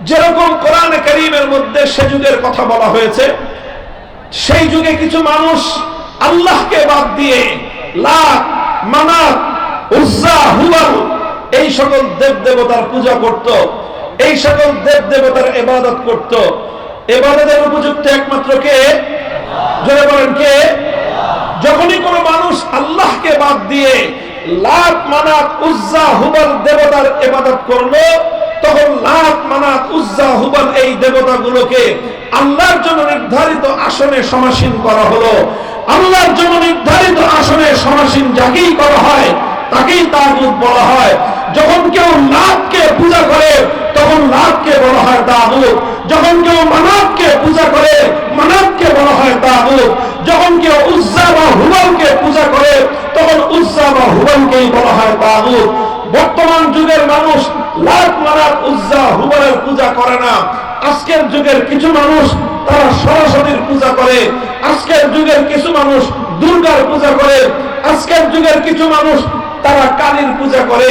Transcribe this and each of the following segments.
যেরকম কোরআনে কারীমের মধ্যে সে যুগের কথা বলা হয়েছে, সেই যুগে কিছু মানুষ আল্লাহকে বাদ দিয়ে লাত, মানাত, উজ্জা, হুবল এই সকল দেব দেবতার পূজা করত, এই সকল দেব দেবতার ইবাদত করত। ইবাদতের উপযুক্ত একমাত্র কে? জোরে বলেন কে? যখনই কোনো মানুষ আল্লাহকে বাদ দিয়ে লাত, মানাত, উজ্জা, হুবল দেবতার ইবাদত করলো, তখন লাত, মানাত, উজ্জা, হুবল এই দেবতাগুলোকে আল্লাহর জন্য নির্ধারিত আসনে সমাসীন করা হলো। আল্লাহর জন্য নির্ধারিত আসনে সমাসীন যাকেই করা হয় তাকেই তাগুত বলা হয়। যখন কেউ লাতকে পূজা করে তখন লাতকে বলা হয় তাগুত। যখন কেউ মানাতকে পূজা করে মানাতকে বলা হয় তাগুত। যখন কেউ উজ্জা বা হুবলকে পূজা করে তখন উজ্জা বা হুবলকেই বলা হয় তাগুত। বর্তমান যুগের মানুষ লাত, মানাত, উজ্জা, হুবলের পূজা করে না। আজকের যুগের কিছু মানুষ তারা সরস্বতীর পূজা করে। আজকের যুগের কিছু মানুষ দুর্গার পূজা করে। আজকের যুগের কিছু মানুষ তারা কালীর পূজা করে।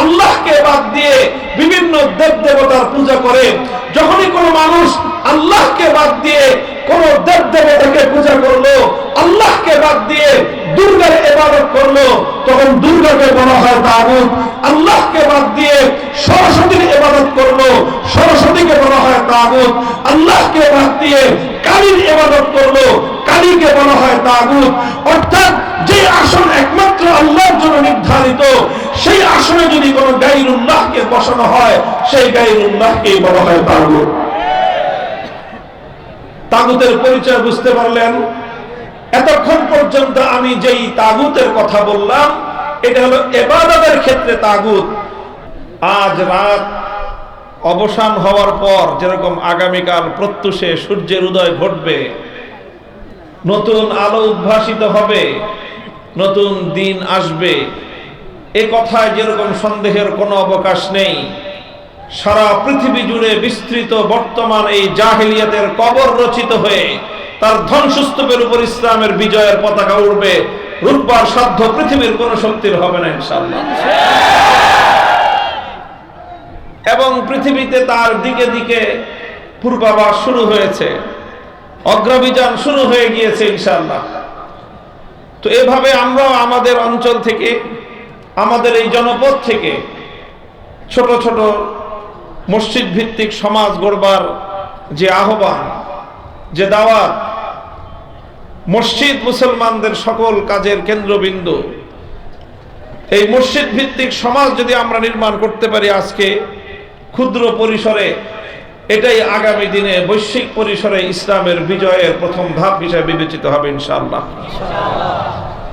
আল্লাহকে বাদ দিয়ে বিভিন্ন দেব দেবতার পূজা করে। যখনই কোনো মানুষ আল্লাহকে বাদ দিয়ে কোন দেব দেবতাকে পূজা করলো, আল্লাহকে বাদ দিয়ে দুর্গার ইবাদত করলো, তখন দুর্গাকে বলা হয় তাগুত। আল্লাহকে বাদ দিয়ে সরস্বতীর ইবাদত করলো, সরস্বতীকে বলা হয় তাগুত। আল্লাহকে বাদ দিয়ে কালীর ইবাদত করলো, কালীকে বলা হয় তাগুত। অর্থাৎ যে আসন একমাত্র আল্লাহর জন্য নির্ধারিত, সেই আসনে যদি কোনো গায়রুল্লাহকে বসানো হয়, সেই গায়রুল্লাহকেই বলা হয় তাগুত। তাগুতের পরিচয় বুঝতে পারলেন? এতক্ষণ পর্যন্ত আমি যেই তাগুতের কথা বললাম এটা হলো ইবাদতের ক্ষেত্রে তাগুত। আজ রাত অবসান হওয়ার পর যেরকম আগামীকাল প্রত্যুষে সূর্যের উদয় ঘটবে, নতুন আলো উদ্ভাসিত হবে, নতুন দিন আসবে, এ কথায় যেরকম সন্দেহের কোনো অবকাশ নেই। সারা পৃথিবী জুড়ে বিস্তৃত বর্তমান এই জাহেলিয়াতের কবর রচিত হয়ে তার ধ্বংসস্তূপের উপর ইসলামের বিজয়ের পতাকা উড়বে। রুখবার সাধ্য পৃথিবীর কোন শক্তির হবে না ইনশাআল্লাহ। এবং পৃথিবীতে তার দিকে দিকে পূর্বাভাস শুরু হয়েছে, অগ্রাভিযান শুরু হয়ে গিয়েছে ইনশাআল্লাহ। তো এভাবে আমরাও আমাদের অঞ্চল থেকে, আমাদের এই জনপদ থেকে ছোট ছোট মসজিদ ভিত্তিক সমাজ গড়বার যে আহ্বান, যে দাওয়াত, মসজিদ মুসলমানদের সকল কাজের কেন্দ্রবিন্দু, এই মসজিদ ভিত্তিক সমাজ যদি আমরা নির্মাণ করতে পারি আজকে ক্ষুদ্র পরিসরে, এটাই আগামী দিনে বৈশ্বিক পরিসরে ইসলামের বিজয়ের প্রথম ধাপ হিসেবে বিবেচিত হবে ইনশাআল্লাহ।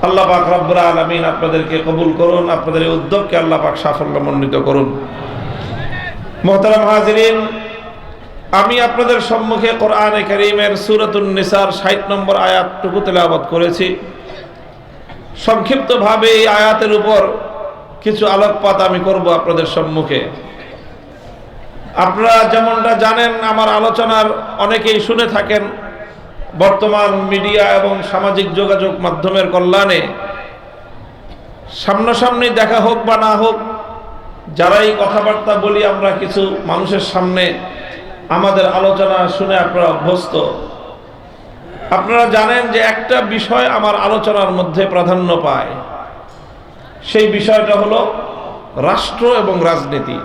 আল্লাহ পাক রব্বুল আলামিন আপনাদেরকে কবুল করুন, আপনাদের এই উদ্যোগকে আল্লাহ পাক সাফল্যমণ্ডিত করুন। মুহতারাম হাজিরিন, আমি আপনাদের সম্মুখে কোরআনে কারীমের সূরাতুন নিসার ৬০ নম্বর আয়াতটুকু তেলাওয়াত করেছি। সংক্ষিপ্তভাবে এই আয়াতের উপর কিছু আলোকপাত আমি করব আপনাদের সম্মুখে। আপনারা যেমনটা জানেন, আমার আলোচনার অনেকেই শুনে থাকেন। বর্তমান মিডিয়া এবং সামাজিক যোগাযোগ মাধ্যমের কল্যাণে সামনাসামনি দেখা হোক বা না হোক, যারাই কথাবার্তা বলি আমরা কিছু মানুষের সামনে, আমাদের আলোচনা শুনে আপনারা অভ্যস্ত। আপনারা জানেন যে একটা বিষয় আমার আলোচনার মধ্যে প্রাধান্য পায়, সেই বিষয়টা হলো রাষ্ট্র এবং রাজনীতি।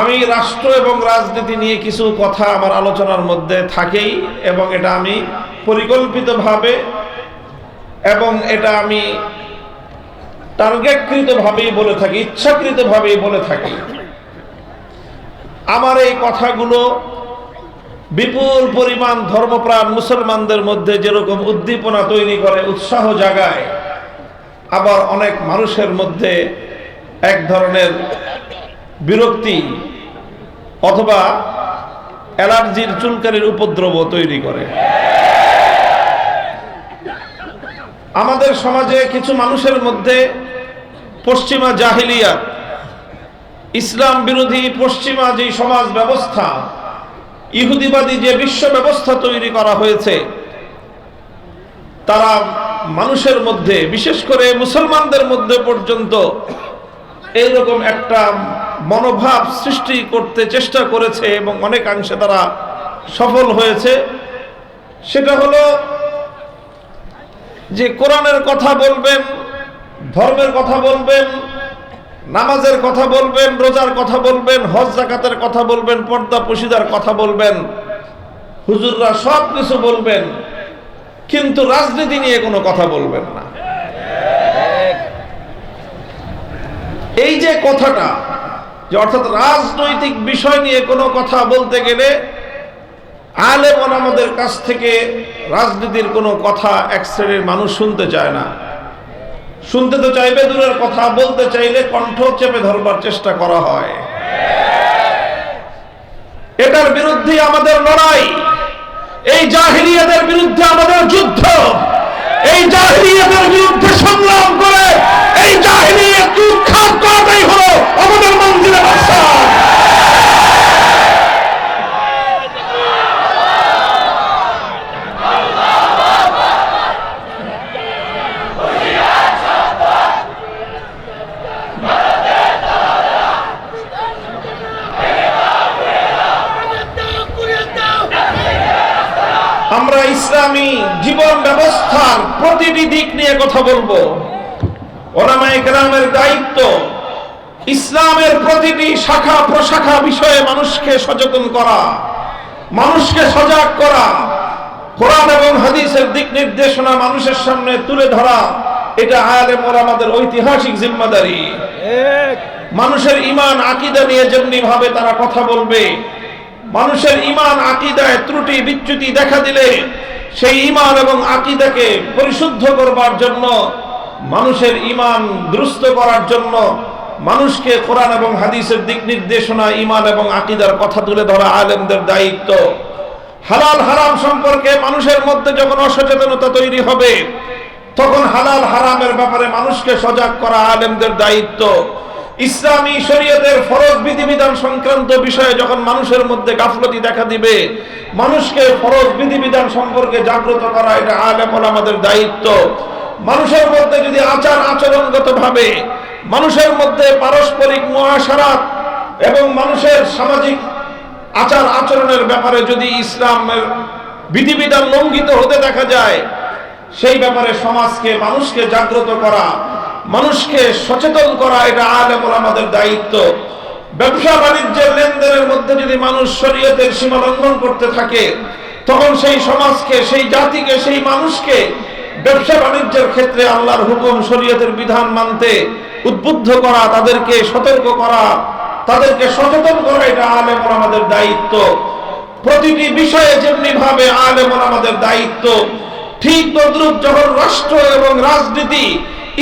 আমি রাষ্ট্র এবং রাজনীতি নিয়ে কিছু কথা আমার আলোচনার মধ্যে থাকেই, এবং এটা আমি পরিকল্পিতভাবে এবং এটা আমি টার্গেটকৃতভাবেই বলে থাকি, ইচ্ছাকৃতভাবেই বলে থাকি। আমার এই কথাগুলো বিপুল পরিমাণ ধর্মপ্রাণ মুসলমানদের মধ্যে যেরকম উদ্দীপনা তৈরি করে, উৎসাহ জাগায়, আবার অনেক মানুষের মধ্যে এক ধরনের বিরক্তি অথবা অ্যালার্জির চুলকানির উপদ্রব তৈরি করে। আমাদের সমাজে কিছু মানুষের মধ্যে পশ্চিমা জাহিলিয়াত, ইসলাম বিরোধী পশ্চিমা যে সমাজ ব্যবস্থা, ইহুদিবাদী যে বিশ্ব ব্যবস্থা তৈরি করা হয়েছে, তারা মানুষের মধ্যে, বিশেষ করে মুসলমানদের মধ্যে পর্যন্ত এইরকম একটা মনোভাব সৃষ্টি করতে চেষ্টা করেছে এবং অনেকাংশে তারা সফল হয়েছে। সেটা হলো যে কোরআনের কথা বলবেন, ধর্মের কথা বলবেন, নামাজের কথা বলবেন, রোজার কথা বলবেন, হজ যাকাতের কথা বলবেন, পর্দা পশিদার কথা বলবেন, হুজুররা সব কিছু বলবেন, কিন্তু রাজনীতি নিয়ে কোনো কথা বলবেন না। এই যে কথাটা, যে অর্থাৎ রাজনৈতিক বিষয় নিয়ে কোনো কথা বলতে গেলে আলেম ওলামাদের কাছ থেকে রাজনীতির কোনো কথা এক শ্রেণীর মানুষ শুনতে চায় না। শুনতে তো চাইবে দূরের কথা, বলতে চাইলে কণ্ঠ চেপে ধরবার চেষ্টা করা হয়। এটার বিরুদ্ধে আমাদের লড়াই, এই জাহিলিয়াতের বিরুদ্ধে আমাদের যুদ্ধ, এই জাহিলিয়াতের বিরুদ্ধে সংগ্রাম করে এই জাহিলিয়াতকে উৎখাত করাটাই হলো আমাদের মন্দিরের আশা। আমরা ইসলামী জীবন ব্যবস্থার প্রতিটি দিক নিয়ে কথা বলবো। ওলামায়ে কেরামের দায়িত্ব ইসলামের প্রতিটি শাখা প্রশাখা বিষয়ে মানুষকে সচেতন করা, মানুষকে সজাগ করা, কোরআন এবং হাদিসের দিক নির্দেশনা মানুষের সামনে তুলে ধরা, এটা আলেম ওলামাদের ঐতিহাসিক জিম্মাদারি। মানুষের ঈমান আকীদা নিয়ে যেমনি ভাবে তারা কথা বলবে, মানুষের ঈমান আকীদায় ত্রুটি বিচ্যুতি দেখা দিলে সেই ঈমান এবং আকীদাকে পরিশুদ্ধ করবার জন্য, মানুষের ঈমান দুরুস্ত করার জন্য মানুষকে কোরআন এবং হাদিসের দিক নির্দেশনা, ঈমান এবং আকীদার কথা তুলে ধরা আলেমদের দায়িত্ব। হালাল হারাম সম্পর্কে মানুষের মধ্যে যখন অসচেতনতা তৈরি হবে, তখন হালাল হারামের ব্যাপারে মানুষকে সজাগ করা আলেমদের দায়িত্ব। ইসলামী শরীয়তের ফরজ বিধিবিধান সংক্রান্ত বিষয়ে যখন মানুষের মধ্যে গাফলতি দেখা দিবে, মানুষকে ফরজ বিধিবিধান সম্পর্কে জাগ্রত করা, এটা আলেম ওলামাদের দায়িত্ব। মানুষের মধ্যে যদি আচার আচরণগত ভাবে, মানুষের মধ্যে পারস্পরিক মুআশারাত এবং মানুষের সামাজিক আচার আচরণের ব্যাপারে যদি ইসলামের বিধিবিধান লঙ্ঘিত হতে দেখা যায়, সেই ব্যাপারে সমাজকে, মানুষকে জাগ্রত করা, মানুষকে সচেতন করা, এটা আলেম ওলামাদের দায়িত্ব। ব্যবসা বাণিজ্যের লেনদেনের মধ্যে যদি মানুষ শরীয়তের সীমা লঙ্ঘন করতে থাকে, তখন সেই সমাজকে, সেই জাতিকে, সেই মানুষকে ব্যবসা বাণিজ্যের ক্ষেত্রে আল্লাহর হুকুম, শরীয়তের বিধান মানতে উদ্বুদ্ধ করা, তাদেরকে সতর্ক করা, তাদেরকে সচেতন করা, এটা আলেম ওলামাদের দায়িত্ব। প্রতিটি বিষয়ে যেমনি ভাবে আলেম ওলামাদের দায়িত্ব, ঠিক তদ্রূপ যখন রাষ্ট্র এবং রাজনীতি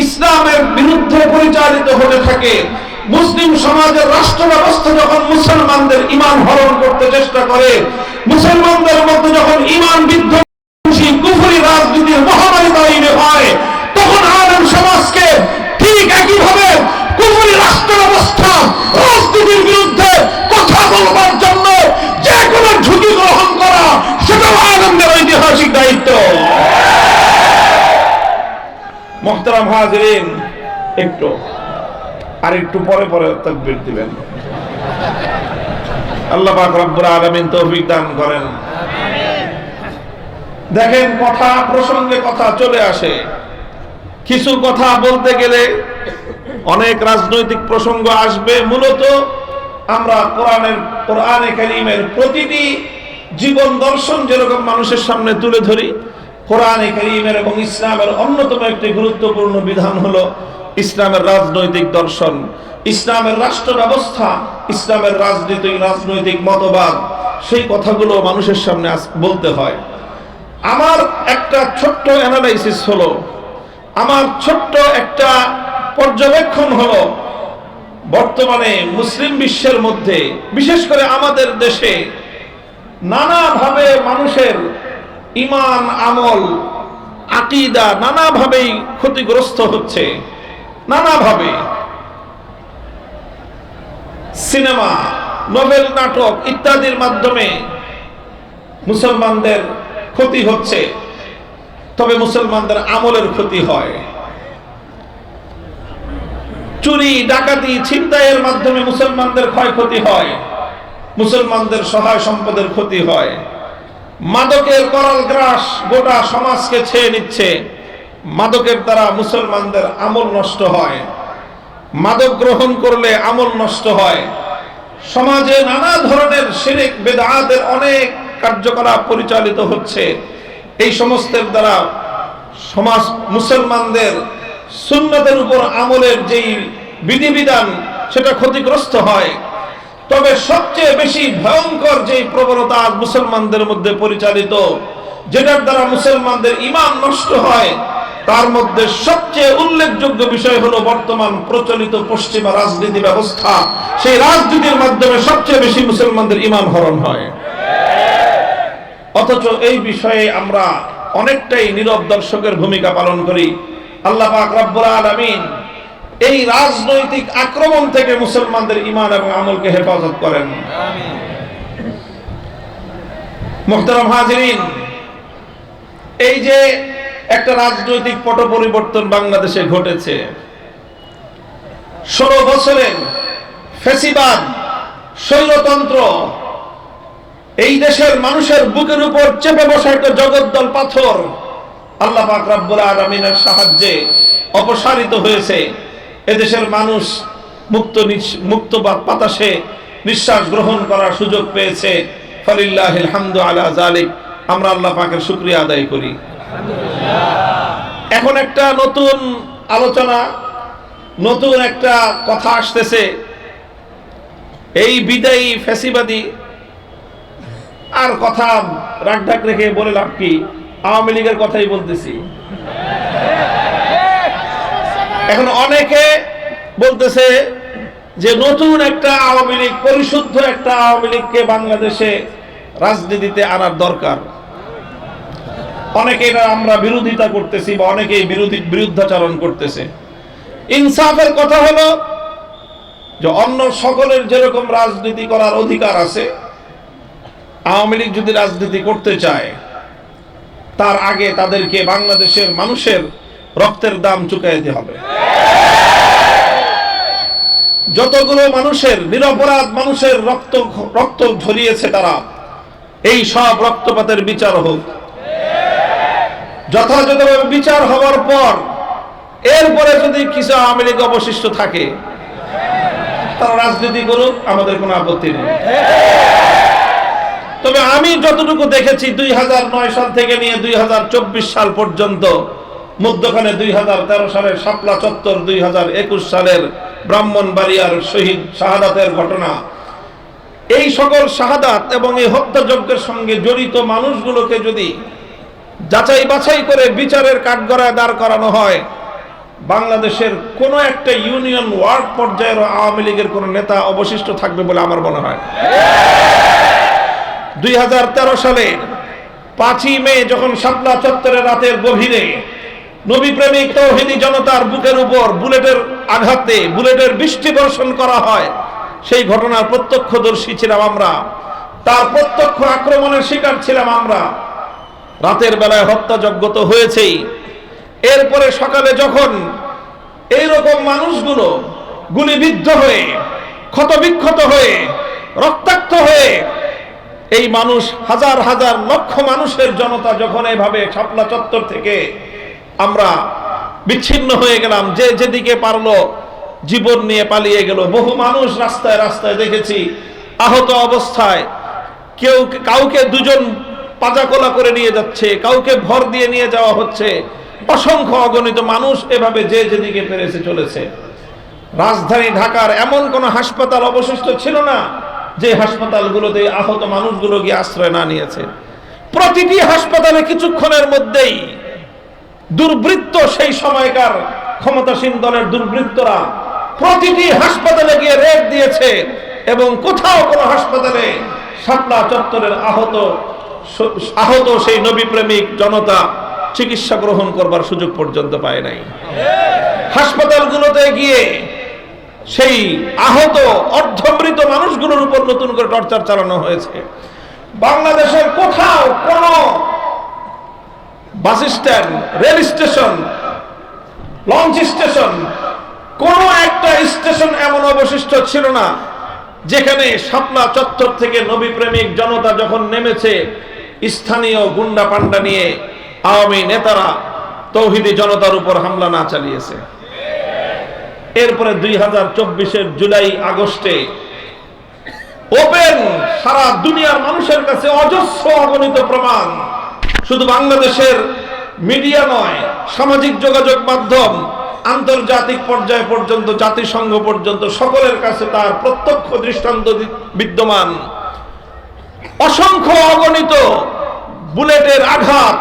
ইসলামের বিরুদ্ধে পরিচালিত হতে থাকে, মুসলিম সমাজের রাষ্ট্র ব্যবস্থা যখন মুসলমানদের ঈমান হরণ করতে চেষ্টা করে, মুসলমানদের মধ্যে যখন ঈমান বিধ্বংসী কুফরি রাজনীতির মহামারী তৈরি হয়, তখন আলেম সমাজকে ঠিক একইভাবে কুফরি রাষ্ট্র ব্যবস্থা রাজনীতির বিরুদ্ধে কথা বলবার জন্য যে কোনো ঝুঁকি গ্রহণ করা, সেটাও আলেমদের ঐতিহাসিক দায়িত্ব। মুহতারাম হাজিরিন, একটু আর একটু পরে পরে তাকবীর দিবেন। আল্লাহ পাক রব্বুল আলামিন তৌফিক দান করেন। দেখেন, কথা প্রসঙ্গে কথা চলে আসে, কিছু কথা বলতে গেলে অনেক রাজনৈতিক প্রসঙ্গ আসবে। মূলত আমরা কোরআনে কারীমের প্রতিটি জীবন দর্শন যেরকম মানুষের সামনে তুলে ধরি, কোরআনে কারীমের এবং ইসলামের অন্যতম একটি গুরুত্বপূর্ণ বিধান হলো ইসলামের রাজনৈতিক দর্শন, ইসলামের রাষ্ট্র ব্যবস্থা, ইসলামের রাজনৈতিক মতবাদ, সেই কথাগুলো মানুষের সামনে বলতে হয়। আমার একটা ছোট্ট অ্যানালাইসিস হলো, আমার ছোট্ট একটা পর্যবেক্ষণ হলো, বর্তমানে মুসলিম বিশ্বের মধ্যে, বিশেষ করে আমাদের দেশে, নানাভাবে মানুষের ঈমান, আমল, আকীদা নানাভাবেই ক্ষতিগ্রস্ত হচ্ছে। নানাভাবে সিনেমা, নোবেল, নাটক ইত্যাদির মাধ্যমে মুসলমানদের ক্ষতি হচ্ছে, তবে মুসলমানদের আমলের ক্ষতি হয়। চুরি ডাকাতি ছিনতাইয়ের মাধ্যমে মুসলমানদের ক্ষয়ক্ষতি হয়, মুসলমানদের সহায় সম্পদের ক্ষতি হয়। মাদকের করাল গ্রাস গোটা সমাজকে ছেয়ে নিচ্ছে। মাদকের দ্বারা মুসলমানদের আমল নষ্ট হয়, মাদক গ্রহণ করলে আমল নষ্ট হয়। সমাজে নানা ধরনের শিরক বিদআতের অনেক কার্যকলাপ পরিচালিত হচ্ছে। এই সমস্তের দ্বারা সমাজ মুসলমানদের সুন্নতের উপর আমলের যেই বিধিবিধান সেটা ক্ষতিগ্রস্ত হয়। তবে সবচেয়ে বেশি ভয়ঙ্কর যে প্রবণতা আজ মুসলমানদের মধ্যে পরিচালিত, যেটার দ্বারা মুসলমানদের ঈমান নষ্ট হয়, তার মধ্যে সবচেয়ে উল্লেখযোগ্য বিষয় হলো বর্তমান প্রচলিত পশ্চিমা রাজনীতি ব্যবস্থা। সেই রাজনীতির মাধ্যমে সবচেয়ে বেশি মুসলমানদের ঈমান হরণ হয়। অথচ এই বিষয়ে আমরা অনেকটাই নীরব দর্শকের ভূমিকা পালন করি। আল্লাহ পাক রব্বুল আলামিন এই রাজনৈতিক আক্রমণ থেকে মুসলমানদের ঈমান এবং আমলকে হেফাজত করেন। আমিন। মুহতারাম হাজিরিন, এই যে একটা রাজনৈতিক পট পরিবর্তন বাংলাদেশে ঘটেছে, 16 বছরের ফ্যাসিবাদ স্বৈরতন্ত্র এই দেশের মানুষের বুকের উপর চেপে বসা একটা জগদ্দল পাথর আল্লাহ পাক রব্বুল আলামিনের সাহায্যে অপসারিত হয়েছে। এদেশের মানুষ মুক্ত বাতাসে নিঃশ্বাস গ্রহণ করার সুযোগ পেয়েছে। ফালিল্লাহিল হামদু আলা যালিক। আমরা আল্লাহ পাকের শুকরিয়া আদায় করি। এখন একটা নতুন আলোচনা, নতুন একটা কথা আসতেছে। এই বিদায়ী ফ্যাসিবাদী আর কথা রাগঢাক রেখে বলে লাভ কি? আওয়ামী লীগের কথাই বলতেছি। এখন অনেকে বলতেছে যে নতুন একটা আওয়ামী লীগ, পরিশুদ্ধ একটা আওয়ামী লীগকে বাংলাদেশে রাজনীতিতে আনার দরকার। অনেকে এটা আমরা বিরোধিতা করতেছি বা অনেকেই বিরুদ্ধাচরণ করতেছে। ইনসাফের কথা হলো যে অন্য সকলের যেরকম রাজনীতি করার অধিকার আছে, আওয়ামী লীগ যদি রাজনীতি করতে চায় তার আগে তাদেরকে বাংলাদেশের মানুষের রক্তের দাম চুকাইতে হবে। যতগুলো মানুষের নিরপরাধ মানুষের রক্ত ঝরিয়েছে তারা, এই সব রক্তপাতের বিচার হোক। যথাযথভাবে বিচার হওয়ার পর এরপরে যদি কিছু আওয়ামী লীগ অবশিষ্ট থাকে তারা রাজনীতি করুক, আমাদের কোনো আপত্তি নেই। তবে আমি যতটুকু দেখেছি 2009 সাল থেকে নিয়ে 2024 সাল পর্যন্ত, মধ্যখানে 2013 সালের শাপলা চত্বর, 2021 সালের ব্রাহ্মণবাড়িয়ার শহীদ শাহাদাতের ঘটনা, এই সকল শাহাদাত এবং এই হত্যাযজ্ঞের সঙ্গে জড়িত মানুষগুলোকে যদি যাচাই বাছাই করে বিচারের কাঠগড়ায় দাঁড় করানো হয়, বাংলাদেশের কোন একটা ইউনিয়ন ওয়ার্ড পর্যায়ের আওয়ামী লীগের কোন নেতা অবশিষ্ট থাকবে বলে আমার মনে হয়। 2013 সালে 5ই মে যখন শাপলা চত্বরে রাতের গভীরে নবী প্রেমিক তৌহিদি জনতার বুকের উপর বুলেটের আঘাতে বুলেটের বৃষ্টি বর্ষণ করা হয়, সেই ঘটনার প্রত্যক্ষদর্শী ছিলাম আমরা, তার প্রত্যক্ষ আক্রমণের শিকার ছিলাম আমরা। রাতের বেলায় হত্যাযজ্ঞ তো হয়েছেই, এরপরে সকালে যখন এইরকম মানুষগুলো গুলিবিদ্ধ হয়ে, ক্ষতবিক্ষত হয়ে, রক্তাক্ত হয়ে, এই মানুষ হাজার হাজার লক্ষ মানুষের জনতা যখন এভাবে শাপলা চত্বর থেকে আমরা বিচ্ছিন্ন হয়ে গেলাম, যে যেদিকে পারলো জীবন নিয়ে পালিয়ে গেল। বহু মানুষ রাস্তায় রাস্তায় দেখেছি আহত অবস্থায়, কাউকে দুজন পাজাকোলা করে নিয়ে যাচ্ছে, কাউকে ভর দিয়ে নিয়ে যাওয়া হচ্ছে। অসংখ্য অগণিত মানুষ এভাবে যে যেদিকে পেরেছে চলেছে। রাজধানী ঢাকার এমন কোন হাসপাতাল অবশিষ্ট ছিল না যে হাসপাতালগুলোতে আহত মানুষগুলো গিয়ে আশ্রয় না নিয়েছে। প্রতিটি হাসপাতালে কিছুক্ষণের মধ্যেই দুর্বৃত্ত, সেই সময়কার ক্ষমতাসীন দলের দুর্বৃত্তরা প্রতিটি হাসপাতালে গিয়ে রেড দিয়েছে এবং কোথাও কোনো হাসপাতালে শাপলা চত্বরের আহত সেই নবী প্রেমিক জনতা চিকিৎসা গ্রহণ করবার সুযোগ পর্যন্ত পায় নাই। হাসপাতালগুলোতে গিয়ে সেই আহত অর্ধমৃত মানুষগুলোর উপর নতুন করে টর্চার চালানো হয়েছে। বাংলাদেশের কোথাও কোন bus stand, rail station, launch station কোন একটা স্টেশন এমন অবশিষ্ট ছিল না যেখানে শাপলা চত্বর থেকে নবী প্রেমিক জনতা যখন নেমেছে, স্থানীয় গুন্ডা পান্ডা নিয়ে আওয়ামী নেতারা তৌহিদি জনতার উপর হামলা না চালিয়েছে। এরপরে 2024-এর জুলাই আগস্টে ওপেন সারা দুনিয়ার মানুষের কাছে অজস্র অগণিত প্রমাণ, শুধু বাংলাদেশের মিডিয়া নয়, সামাজিক যোগাযোগ মাধ্যম, আন্তর্জাতিক পর্যায় পর্যন্ত, জাতিসংঘ পর্যন্ত সকলের কাছে তার প্রত্যক্ষ দৃষ্টান্ত বিদ্যমান। অসংখ্য অগণিত বুলেটের আঘাত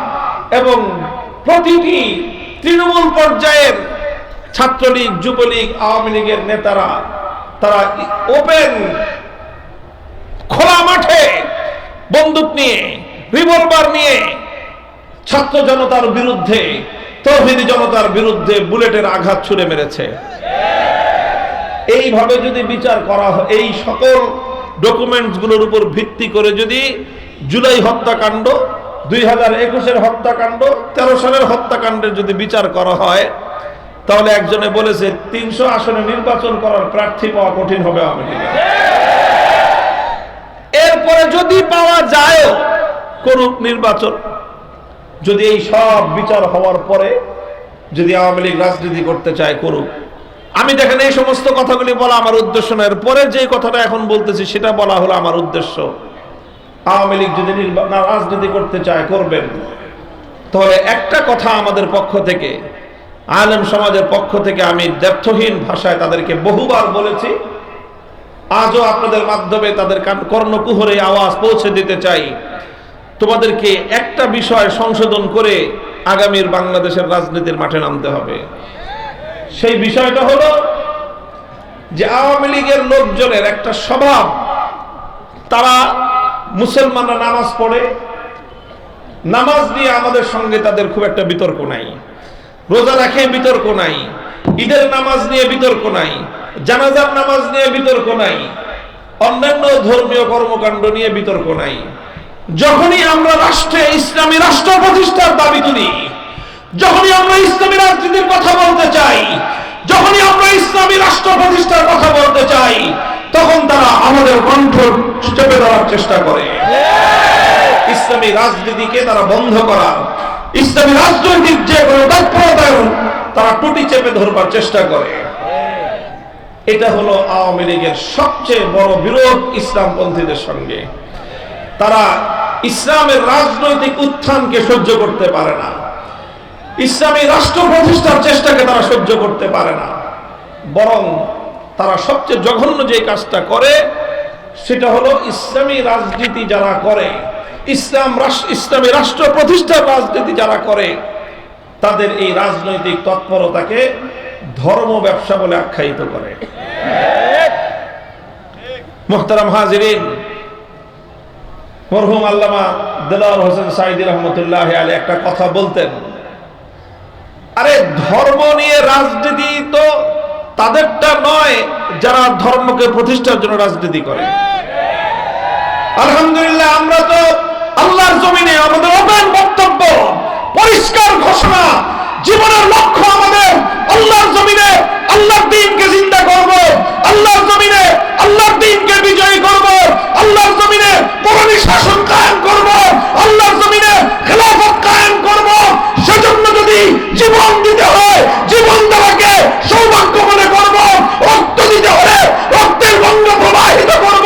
এবং প্রতিটি তৃণমূল পর্যায়ের ছাত্রলীগ, যুবলীগ, আওয়ামী লীগের নেতারা তারা ওপেন খোলা মাঠে বন্দুক নিয়ে, রিভলভার নিয়ে ছাত্র জনতার বিরুদ্ধে, তৌহিদি জনতার বিরুদ্ধে বুলেটের আঘাত ছুড়ে মেরেছে। এইভাবে যদি বিচার করা হয়, এই সকল ডকুমেন্টস গুলোর উপর ভিত্তি করে যদি জুলাই হত্যাকাণ্ড, 2021-এর হত্যাকাণ্ড, 13 সালের হত্যাকাণ্ডের যদি বিচার করা হয়, তাহলে একজনে বলেছে 300 আসনে নির্বাচন করার প্রার্থী পাওয়া কঠিন হবে আওয়ামী লীগের। এরপরে যদি পাওয়া যায় করুক নির্বাচন, যদি এই সব বিচার হওয়ার পরে যদি আওয়ামী লীগ রাজনীতি করতে চায় করুক। আমি দেখেন এই সমস্ত কথাগুলি বলা আমার উদ্দেশ্য নয়, এরপরে যে কথাটা এখন বলতেছি সেটা বলা হলো আমার উদ্দেশ্য। আওয়ামী লীগ যদি রাজনীতি করতে চায় করবেন, তাহলে একটা কথা আমাদের পক্ষ থেকে, আলেম সমাজের পক্ষ থেকে আমি দ্ব্যর্থহীন ভাষায় তাদেরকে বহুবার বলেছি, আজও আপনাদের মাধ্যমে তাদের কর্ণকুহরে আওয়াজ পৌঁছে দিতে চাই। তোমাদেরকে একটা বিষয় সংশোধন করে আগামীর বাংলাদেশের রাজনীতির মাঠে নামতে হবে। সেই বিষয়টা হলো যে আওয়ামী লীগের লোকজনের একটা স্বভাব, তারা মুসলমানরা নামাজ পড়ে, নামাজ নিয়ে আমাদের সঙ্গে তাদের খুব একটা বিতর্ক নাই, রোজা রাখে বিতর্ক নাই, ঈদের নামাজ নিয়ে বিতর্ক নাই, জানাজার নামাজ নিয়ে বিতর্ক নাই, অন্যান্য ধর্মীয় কর্মকাণ্ড নিয়ে বিতর্ক নাই। যখনই আমরা রাষ্ট্রে ইসলামী রাষ্ট্র প্রতিষ্ঠার দাবি তুলি, যখনই আমরা ইসলামী রাজনীতির কথা বলতে চাই, যখনই আমরা ইসলামী রাষ্ট্র প্রতিষ্ঠার কথা বলতে চাই, তখন তারা আমাদের কণ্ঠ চেপে ধরার চেষ্টা করে। ইসলামী রাজনীতিকে তারা বন্ধ করার, ইসলামী রাজনৈতিক যে কোনো তৎপরতায় তারা টুটি চেপে ধরবার চেষ্টা করে। এটা হলো আওয়ামী লীগের সবচেয়ে বড় বিরোধ ইসলামপন্থীদের সঙ্গে। তারা ইসলামের রাজনৈতিক উত্থানকে সহ্য করতে পারে না, ইসলামী রাষ্ট্র প্রতিষ্ঠার চেষ্টাকে তারা সহ্য করতে পারে না। বরং তারা সবচেয়ে জঘন্য যে কাজটা করে সেটা হলো ইসলামী রাজনীতি যারা করে, ইসলামী রাষ্ট্র প্রতিষ্ঠার রাজনীতি যারা করে, তাদের এই রাজনৈতিক তৎপরতাকে ধর্ম ব্যবসা বলে আখ্যায়িত করে। মুহতারাম হাজিরিন, মরহুম আল্লামা দেলাওয়ার হোসেন সাঈদী রহমতুল্লাহ আলাইহি একটা কথা বলতেন, আরে ধর্ম নিয়ে রাজনীতি তো তাদেরটা নয় যারা ধর্মকে প্রতিষ্ঠার জন্য রাজনীতি করে। আলহামদুলিল্লাহ, আমরা তো আল্লাহর জমিনে আমাদের ওপেন বক্তব্য, পরিষ্কার ঘোষণা, জীবনের লক্ষ্য আমাদের আল্লাহর জমিনে আল্লাহর দ্বীনকে জিন্দা করব, আল্লাহর জমিনে আল্লাহর দ্বীনকে বিজয়ী করব, আল্লাহর জমিনে কোরআনী শাসন কায়েম করব, আল্লাহর জমিনে খেলাফত কায়েম করব। সেজন্য যদি জীবন দিতে হয়, জীবন দেওয়াকে সৌভাগ্য মনে করব, রক্ত দিতে হলে রক্তের গঙ্গা প্রবাহিত করব,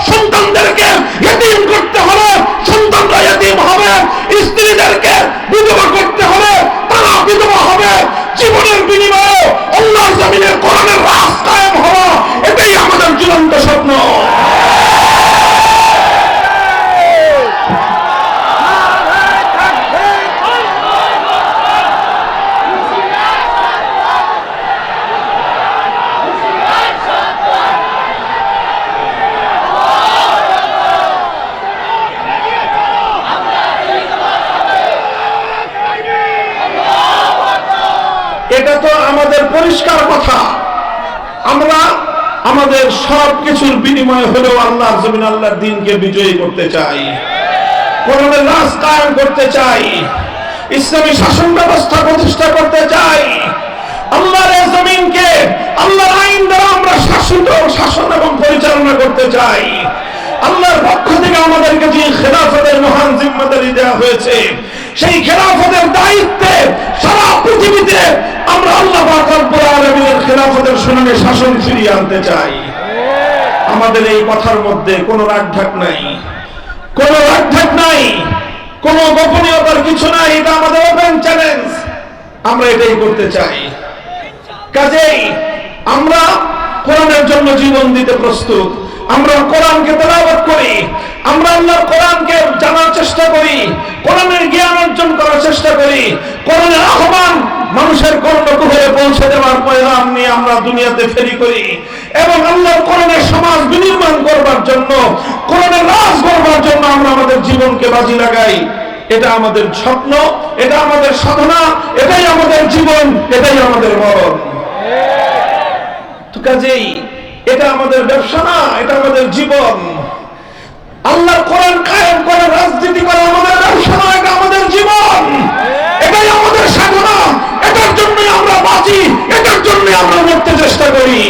সন্তানদেরকে ইতিম করতে হলে সন্তানরা ইতিম হবে, স্ত্রীদেরকে বিধবা করতে হলে তারা বিধবা হবে। জীবনের বিনিময়ে আল্লাহর জমিনে কোরআনের রাজ কায়েম হওয়া, এটাই আমাদের চূড়ান্ত স্বপ্ন। এটা তো আমাদের পরিষ্কার কথা। আমরা আমাদের সবকিছুর বিনিময়ে হলেও আল্লাহর জমিন আল্লাহর দ্বীনকে বিজয়ী করতে চাই, কোরআনের রাজ কায়েম করতে চাই, ইসলামী শাসন ব্যবস্থা প্রতিষ্ঠা করতে চাই। আল্লাহর এই জমিনকে আল্লাহর আইন দ্বারা আমরা শাসন এবং পরিচালনা করতে চাই। আল্লাহর পক্ষ থেকে আমাদেরকে যে খেলাফতের মহান জিম্মাদারি দেওয়া হয়েছে, সেই খেলাফতের দায়িত্বে সারা পৃথিবীতে আমরা আল্লাহ পাক রব্বুল আলামিনের খেলাফতের সুনামে শাসন ফিরিয়ে আনতে চাই। আমাদের এই কথার মধ্যে কোনো রাগঢাক নাই, কোনো রাগঢাক নাই, কোনো গোপনীয়তার কিছু নাই। এটা আমাদের ওপেন চ্যালেঞ্জ, আমরা এটাই করতে চাই। কাজেই আমরা কোরআনের জন্য জীবন দিতে প্রস্তুত। আমরা কোরআনকে তেলাওয়াত করি, আমরা আল্লাহর কোরআনকে জানার চেষ্টা করি, কোরআনের জ্ঞান অর্জন করার চেষ্টা করি, কোরআনের আহ্বান মানুষের কর্ণকুহরে পৌঁছে দেওয়ার পয়গাম নিয়ে আমরা দুনিয়াতে ফেরি করি এবং আল্লাহর কোরআনের সমাজ বিনির্মাণ করবার জন্য, কোরআনের রাজ করবার জন্য আমরা আমাদের জীবনকে বাজি লাগাই। এটা আমাদের স্বপ্ন, এটা আমাদের সাধনা, এটাই আমাদের জীবন, এটাই আমাদের মরণ। তো কাজেই এটা আমাদের ব্যবসা না, এটা আমাদের জীবন। আল্লাহর কোরআন কায়েম করে রাজনীতি করা আমাদের ব্যবসা না, এটা আমাদের জীবন, এটাই আমাদের সাধনা। এটার জন্যই আমরা বাঁচি, এটার জন্যই আমরা মরতে চেষ্টা করি।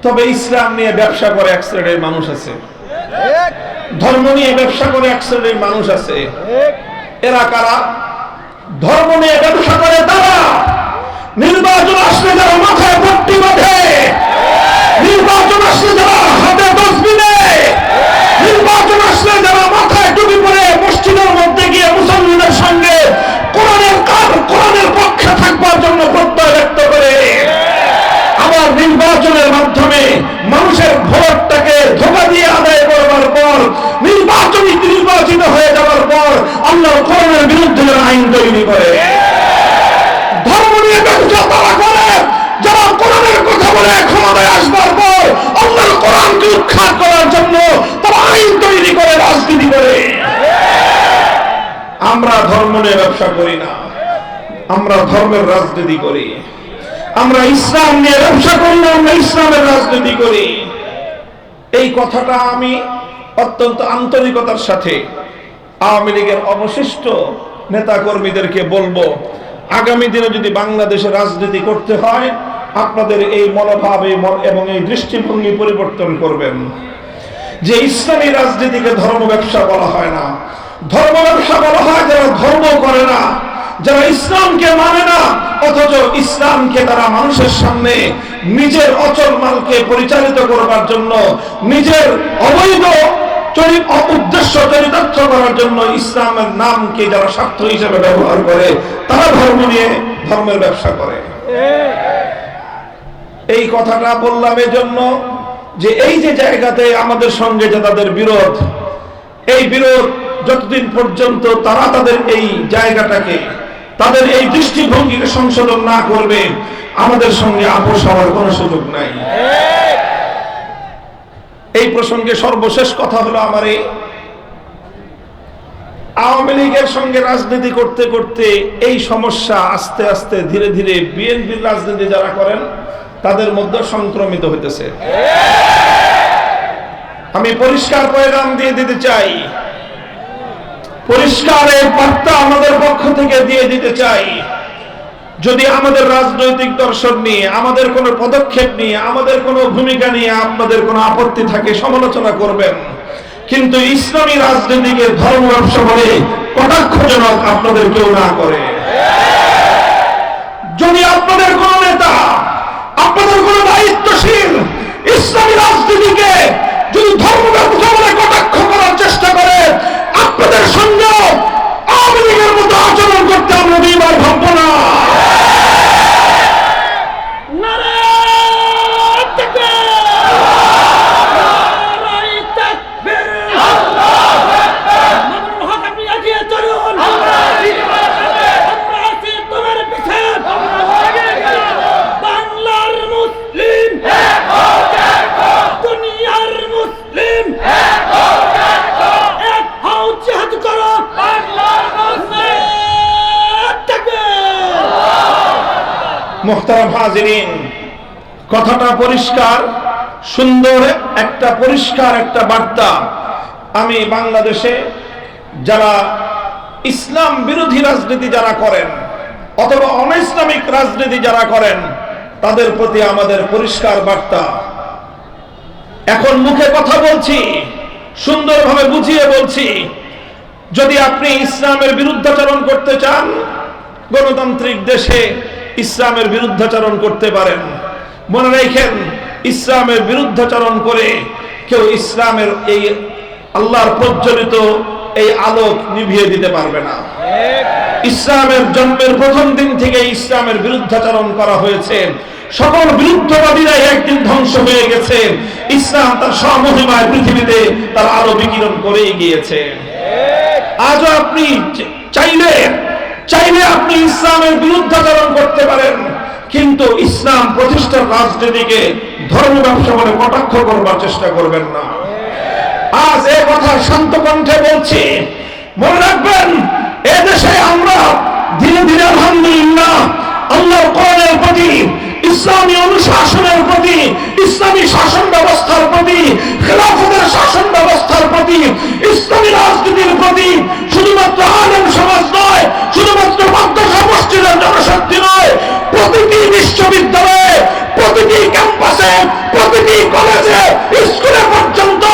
তবে ইসলাম নিয়ে ব্যবসা করে এক শ্রেণীর মানুষ আছে, ধর্ম নিয়ে ব্যবসা করে এক শ্রেণীর মানুষ আছে। এরা কারা? ধর্ম নিয়ে ব্যবসা করে তারা নির্বাচন আসলে যারা মাথায় পট্টি বাঁধে, নির্বাচন আসলে যারা হাতে তসবিহ নেয়, নির্বাচন আসলে যারা মাথায় টুপি পরে মসজিদের মধ্যে গিয়ে মুসল্লিদের সঙ্গে কোরআনের পক্ষে থাকবার জন্য প্রত্যয় ব্যক্ত করে, আবার নির্বাচনের মাধ্যমে মানুষের ভোটটাকে ধোঁকা দিয়ে আদায় করবার পর, নির্বাচিত হয়ে যাওয়ার পর আল্লাহর কোরআনের বিরুদ্ধে আইন তৈরি করে। ধর্ম নিয়ে ব্যবসা তারা করে যারা কোরআনের কথা বলে ক্ষমতায় আসবার পর আল্লাহর কোরআনকে উৎখাত করার জন্য তারা আইন তৈরি করে, রাজনীতি করে। আমরা ধর্ম নিয়ে ব্যবসা করি না, আমরা ধর্মের রাজনীতি করি। আমরা ইসলাম নিয়ে ব্যবসা করি না, আমরা ইসলামের রাজনীতি করি। এই কথাটা আমি অত্যন্ত আন্তরিকতার সাথে আওয়ামী লীগের অবশিষ্ট নেতা কর্মীদেরকে বলবো, আগামী দিনে যদি বাংলাদেশে রাজনীতি করতে হয়, আপনাদের এই মনোভাব এবং এই দৃষ্টিভঙ্গি পরিবর্তন করবেন যে ইসলামী রাজনীতিকে ধর্ম ব্যবসা বলা হয় না। ধর্ম ব্যবসা বলা হয় যারা ধর্ম করে না, যারা ইসলামকে মানে না, অথচ ইসলামকে তারা মানুষের সামনে নিজের অচল মালকে পরিচালিত করবার জন্য, নিজের অবৈধ উদ্দেশ্য চরিতার্থ করার জন্য ইসলামের নামকে যারা স্বার্থ হিসেবে ব্যবহার করে, তারা ধর্ম নিয়ে ধর্মের ব্যবসা করে। এই কথাটা বললাম এজন্য যে এই যে জায়গাতে আমাদের সঙ্গে যে তাদের বিরোধ, এই বিরোধ যতদিন পর্যন্ত তারা তাদের এই জায়গাটাকে, তাদের এই দৃষ্টিভঙ্গিকে সংশোধন না করবে, আমাদের সঙ্গে আপোষ হওয়ার কোনো সুযোগ নাই। এই প্রসঙ্গে সর্বশেষ কথা হলো, আমার এই আওয়ামী লীগের সঙ্গে রাজনীতি করতে করতে এই সমস্যা আস্তে আস্তে ধীরে ধীরে বিএনপির রাজনীতি যারা করেন তাদের মধ্যে সংক্রমিত হইতেছে। আমি পরিষ্কার পয়গাম দিয়ে দিতে চাই, পরিষ্কার এই বার্তা আমাদের পক্ষ থেকে দিয়ে দিতে চাই, যদি আমাদের রাজনৈতিক দর্শন নিয়ে, আমাদের কোনো পদক্ষেপ নিয়ে, আমাদের কোনো ভূমিকা নিয়ে আপনাদের কোনো আপত্তি থাকে, সমালোচনা করবেন, কিন্তু ইসলামী রাজনীতিকে ধর্ম ব্যবসা বলে কটাক্ষজনক আপনাদের কেউ না করে। যদি আপনাদের কোন নেতা, আপনাদের কোন দায়িত্বশীল ইসলামী রাজনীতিকে যদি ধর্ম ব্যবসা বলে কটাক্ষ করার চেষ্টা করে, আপনাদের সঙ্গে আওয়ামী লীগের মতো আচরণ করতে আমরা দুইবার ভাববো না। মুহতারাম হাজিরিন, কথাটা পরিষ্কার, সুন্দর একটা পরিষ্কার একটা বার্তা। আমি বাংলাদেশে যারা ইসলাম বিরোধী রাজনীতি যারা করেন অথবা অনইসলামিক রাজনীতি যারা করেন তাদের প্রতি আমাদের পরিষ্কার বার্তা। এখন মুখে কথা বলছি, সুন্দরভাবে বুঝিয়ে বলছি, যদি আপনি ইসলামের বিরুদ্ধাচরণ করতে চান, গণতান্ত্রিক দেশে ইসলামের বিরুদ্ধাচরণ করতে পারেন। মনে রাখেন, ইসলামের বিরুদ্ধাচরণ করে কেউ ইসলামের এই আল্লাহর প্রজ্বলিত এই আলোক নিভিয়ে দিতে পারবে না। ইসলামের জন্মের প্রথম দিন থেকে ইসলামের বিরুদ্ধাচরণ করা হয়েছে। সকল বিরুদ্ধবাদীরাই একদিন ধ্বংস হয়ে গেছে। ইসলাম তার স্বমহিমায় পৃথিবীতে তার আলো বিকিরণ করেই গিয়েছে। আজও আপনি চাইলে আপনি ইসলামের বিরুদ্ধাচরণ করতে পারেন, কিন্তু ইসলাম প্রতিষ্ঠার রাজনীতিকে ধর্ম ব্যবসা বলে কটাক্ষ করবার চেষ্টা করবেন না। আজ এই কথা শান্ত কণ্ঠে বলছি। মনে রাখবেন, এদেশে আমরা ধীরে ধীরে আলহামদুলিল্লাহ আল্লাহর কোরআনের প্রতি, ইসলামী অনুশাসনের প্রতি, ইসলামী শাসন ব্যবস্থার প্রতি, খেলাফতের শাসন ব্যবস্থার প্রতি, ইসলামী রাজনীতির প্রতি শুধুমাত্র আলেম সমাজ নয়, শুধুমাত্র মাদ্রাসা মসজিদের জনশক্তি নয়, প্রতিটি বিশ্ববিদ্যালয়ে, প্রতিটি ক্যাম্পাসে, প্রতিটি কলেজে, স্কুলে পর্যন্ত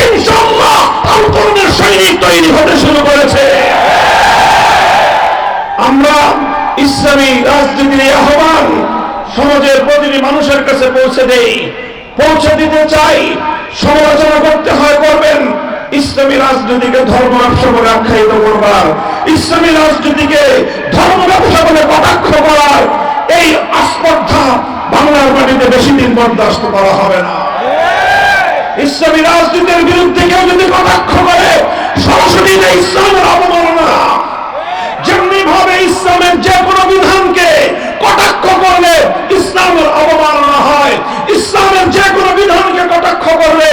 ইনশাআল্লাহ আল কোরআনের সৈনিক তৈরি হতে শুরু করেছে। আমরা ইসলামী রাজনীতির আহ্বান সমাজের প্রতিটি মানুষের কাছে পৌঁছে দিতে চাই। সমালোচনা করতে হয়, করবেন। ইসলামী রাজনীতিকে ধর্ম ব্যবসা বলে আখ্যায়িত করবার, ইসলামী রাজনীতিকে ধর্ম ব্যবসা বলে কটাক্ষ করার এই আস্পর্ধা বাংলার মাটিতে বেশি দিন বরদাস্ত করা হবে না। ইসলামী রাজনীতির বিরুদ্ধে কেউ যদি কটাক্ষ করে, সরাসরি ইসলামের অবমাননা। যেমনি ভাবে ইসলামের যে কোনো বিধানকে কটাক্ষ করলে ইসলামের অবমাননা হয়, ইসলামের যে কোনো বিধানকে কটাক্ষ করলে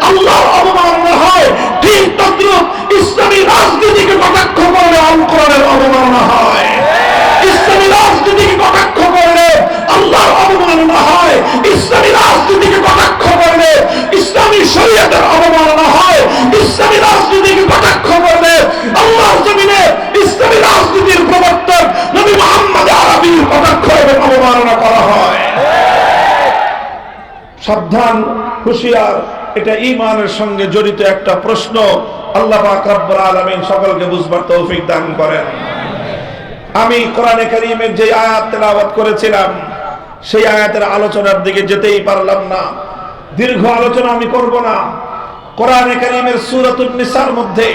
আল্লাহর অবমাননা হয়, ঠিক তদ্রুপ ইসলামী রাজনীতিকে কটাক্ষ করলে আল কোরআনের অবমাননা হয়। ইসলামী রাজনীতিকে কটাক্ষ করলে আল্লাহর অবমাননা হয়। ইসলামী রাজনীতিকে কটাক্ষ করলে ইসলামী শরীয়তের অবমাননা হয়। ইসলামী রাজনীতিকে কটাক্ষ করলে আল্লাহর জমিনে ইসলামী রাজনীতির প্রবর্তক নবী মুহাম্মদ আরবীর কটাক্ষ এবং অবমাননা করা হয়। সাবধান, হুঁশিয়ার, এটা ঈমানের সঙ্গে জড়িত একটা প্রশ্ন। আল্লাহ পাক রব্বুল আলামিন সকলকে বুঝবার তৌফিক দান করেন। আমি কোরআনে কারীমের যে আয়াত তেলাওয়াত করেছিলাম, সেই আয়াতের আলোচনার দিকে যেতেই পারলাম না। দীর্ঘ আলোচনা আমি করব না। কোরআনে কারীমের সূরাতুন নিসার মধ্যে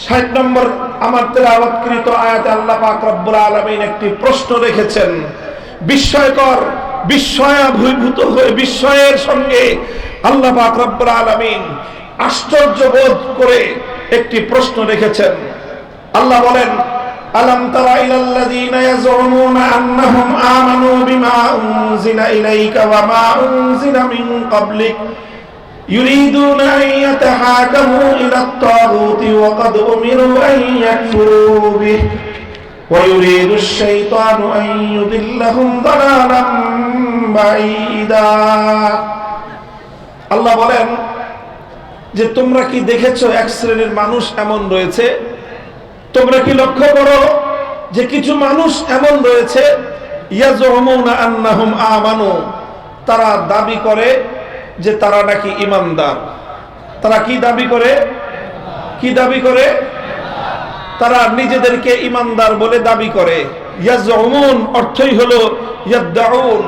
৬০ নম্বর আমার তেলাওয়াতকৃত আয়াতে আল্লাহ পাক রব্বুল আলামিন একটি প্রশ্ন রেখেছেন। বিস্ময়কর, বিস্ময়াভিভূত হয়ে বিস্ময়ের সঙ্গে আল্লাহ পাক রব্বুল আলামিন আশ্চর্য বোধ করে একটি প্রশ্ন রেখেছেন। আল্লাহ বলেন, আলাম তারা ইলাল্লাযীনা ইয়াজউমুনা আন্নাহুম আমানু বিমা উনজিলা ইলাইকা ওয়া মা উনজিলা মিন ক্বাবলিক ইউরিদুনা আন ইয়াতাহাকামু ইলাত তাগুতি ওয়া ক্বাদ উমিরু আন ইয়াকফুরু বিহি ওয়া ইউরিদু আশ-শাইতানু আন ইউদিল্লাহুম দালালাম বাঈদা। আল্লাহ বলেন যে তোমরা কি দেখেছো এক শ্রেণীর মানুষ এমন রয়েছে, তোমরা কি লক্ষ্য করো যে কিছু মানুষ এমন রয়েছে, ইয়াজউমুনা আন্নাহুম আমানু, তারা দাবি করে যে তারা নাকি ঈমানদার। তারা কি দাবি করে? কি দাবি করে? তারা নিজেদেরকে ঈমানদার বলে দাবি করে। ইয়াজউমুন অর্থই হলো ইয়াদউন,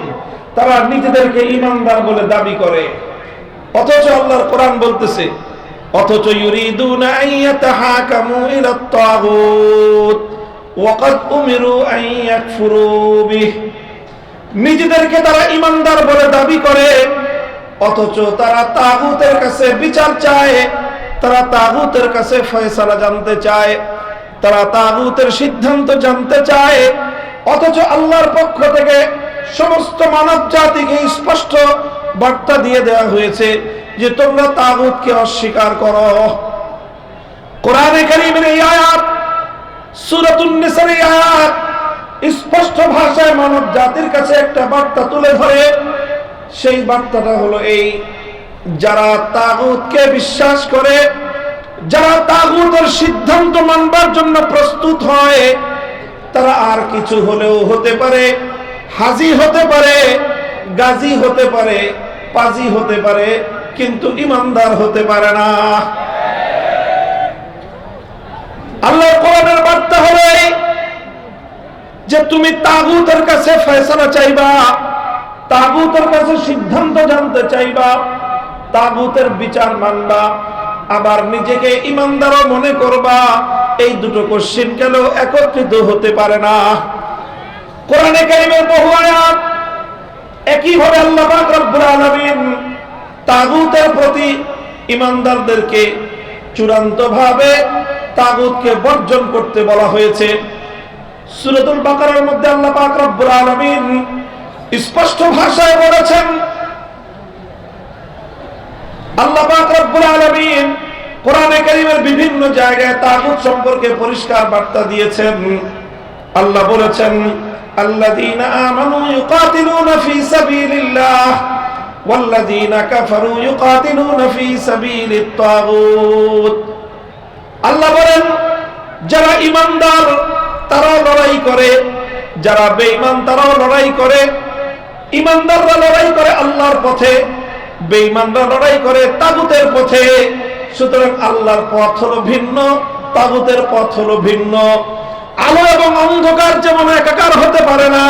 তারা নিজেদেরকে ঈমানদার বলে দাবি করে। অথচ আল্লাহর কোরআন বলতেছে, অথচ ইউরিদুনা আন ইয়াতাহাকামু ইলাত তাগুত ওয়া ক্বাদ উমিরু আন ইয়াকফুরু বিহি, নিজেদেরকে তারা ঈমানদার বলে দাবি করে, অথচ তারা তাগুতের কাছে বিচার চায়, তারা তাগুতের কাছে ফয়সালা জানতে চায়, তারা তাগুতের সিদ্ধান্ত জানতে চায়। অথচ আল্লাহর পক্ষ থেকে সমস্ত মানব জাতিকে স্পষ্ট বার্তা দিয়ে দেওয়া হয়েছে যে তোমরা তাগুতকে অস্বীকার করো। কোরআনে কারীমের এই আয়াত, সূরাতুন নিসার এই আয়াত স্পষ্ট ভাষায় মানব জাতির কাছে একটা বার্তা তুলে ধরে। সেই বার্তাটা হলো এই, যারা তাগুতকে বিশ্বাস করে, যারা তাগুতের সিদ্ধান্ত মানবার জন্য প্রস্তুত হয়, তারা আর কিছু হলেও হতে পারে, হাজি হতে পারে, গাজী হতে পারে, পাজি হতে পারে, কিন্তু ইমানদার হতে পারে না। আল্লাহর কোরআনের বার্তা হলো যে তুমি তাগুতের কাছে ফয়সালা চাইবা, তাগুতের কাছে সিদ্ধান্ত জানতে চাইবা, তাগুতের বিচার মানবা, আবার নিজেকে ইমানদারও মনে করবা। এই দুটো কোশ্চেন কেন একত্রিত হতে পারে না? কোরআনে কারীমের বহু আয়াত একইভাবে আল্লাহ পাক রব্বুল আলামিন তাগুতের প্রতি ইমানদারদেরকে চূড়ান্তভাবে তাগুতকে বর্জন করতে বলা হয়েছে। সূরাতুল বাকারার মধ্যে আল্লাহ পাক রব্বুল আলামিন স্পষ্ট ভাষায় বলেছেন, আল্লাহ পাক রব্বুল আলামিন কোরআনে কারীমের বিভিন্ন জায়গায় তাগুত সম্পর্কে পরিষ্কার বার্তা দিয়েছেন। আল্লাহ বলেছেন, আল্লাযীনা আমানু ইউকাতিলুনা ফী সাবিলিল্লাহ ওয়াল্লাযীনা কাফারু ইউকাতিলুনা ফী সাবিলিত তাগুত। আল্লাহ বলেন, যারা ঈমানদার তারাও লড়াই করে, যারা বেঈমান তারাও লড়াই করে। ঈমানদাররা লড়াই করে আল্লাহর পথে, বেঈমানরা লড়াই করে তাগুতের পথে। সুতরাং আল্লাহর পথ হলো ভিন্ন, তাগুতের পথ হলো ভিন্ন। আলো এবং অন্ধকার যেমন একাকার হতে পারে না,